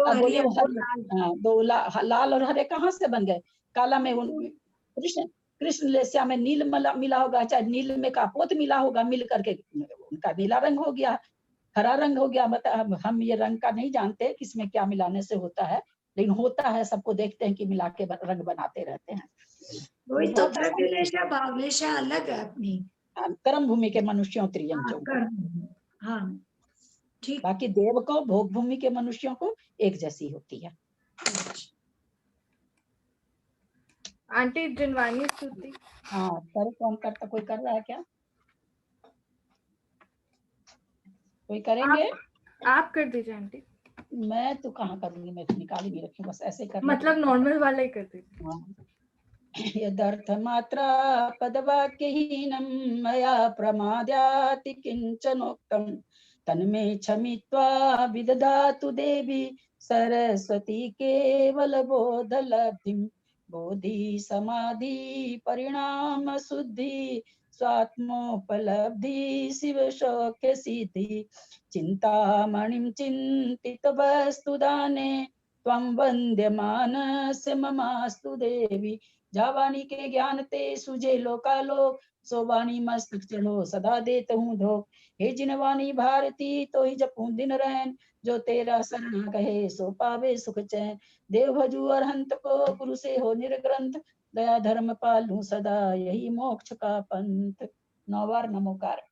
[SPEAKER 1] अब बोलिए दो लाल और हरे कहाँ से बन गए? काला में कृष्ण लेस्या में नील मिला होगा, चाहे नील में कापोत मिला होगा, मिल करके उनका नीला रंग हो गया, हरा रंग हो गया। मतलब हम ये रंग का नहीं जानते किसमें क्या मिलाने से होता है, लेकिन होता है, सबको देखते हैं कि मिला के रंग बनाते रहते हैं।
[SPEAKER 3] वही तो द्रव्य लेस्या भाव लेस्या अलग है अपनी
[SPEAKER 1] कर्म भूमि के मनुष्यों त्रियंचों को।
[SPEAKER 3] हाँ ठीक।
[SPEAKER 1] बाकी देव को, भोग भूमि के मनुष्यों को एक जैसी होती है।
[SPEAKER 2] आंटी जिनवानी स्तुति।
[SPEAKER 1] हाँ, पर कौन करता, कोई कर रहा है क्या? कोई करेंगे?
[SPEAKER 2] आप कर दीजिए आंटी।
[SPEAKER 1] मैं तो कहाँ करूंगी, मैं तो निकाली भी रखी, बस ऐसे करना।
[SPEAKER 2] मतलब नॉर्मल वाला ही कर दीजिए।
[SPEAKER 1] यदर्थ मात्रा पदवाक्यहीनं मया प्रमाद्याति किंचनोक्तम् तन्मे क्षमित्वा विदधातु देवी सरस्वती केवल बोधलब्धिं। बोधि समाधि परिणाम शुद्धि स्वात्मोपलब्धि शिव सौख्य सिद्धि। चिंतामणिं चिंतित वस्तु दाने त्वं वन्द्यमानस्य ममास्तु देवी। जावानी के ज्ञान ते सुझे लोकालोक, सो वाणी मस्तक चढ़ो सदा देत हूँ धोख। हे जिनवानी भारती तो ही जपूं दिन रहन, जो तेरा शरण कहे सो पावे सुख चैन। देव भजू अरहंत को गुरु से हो निर्ग्रंथ, दया धर्म पालू सदा यही मोक्ष का पंथ। 9 बार नमोकार।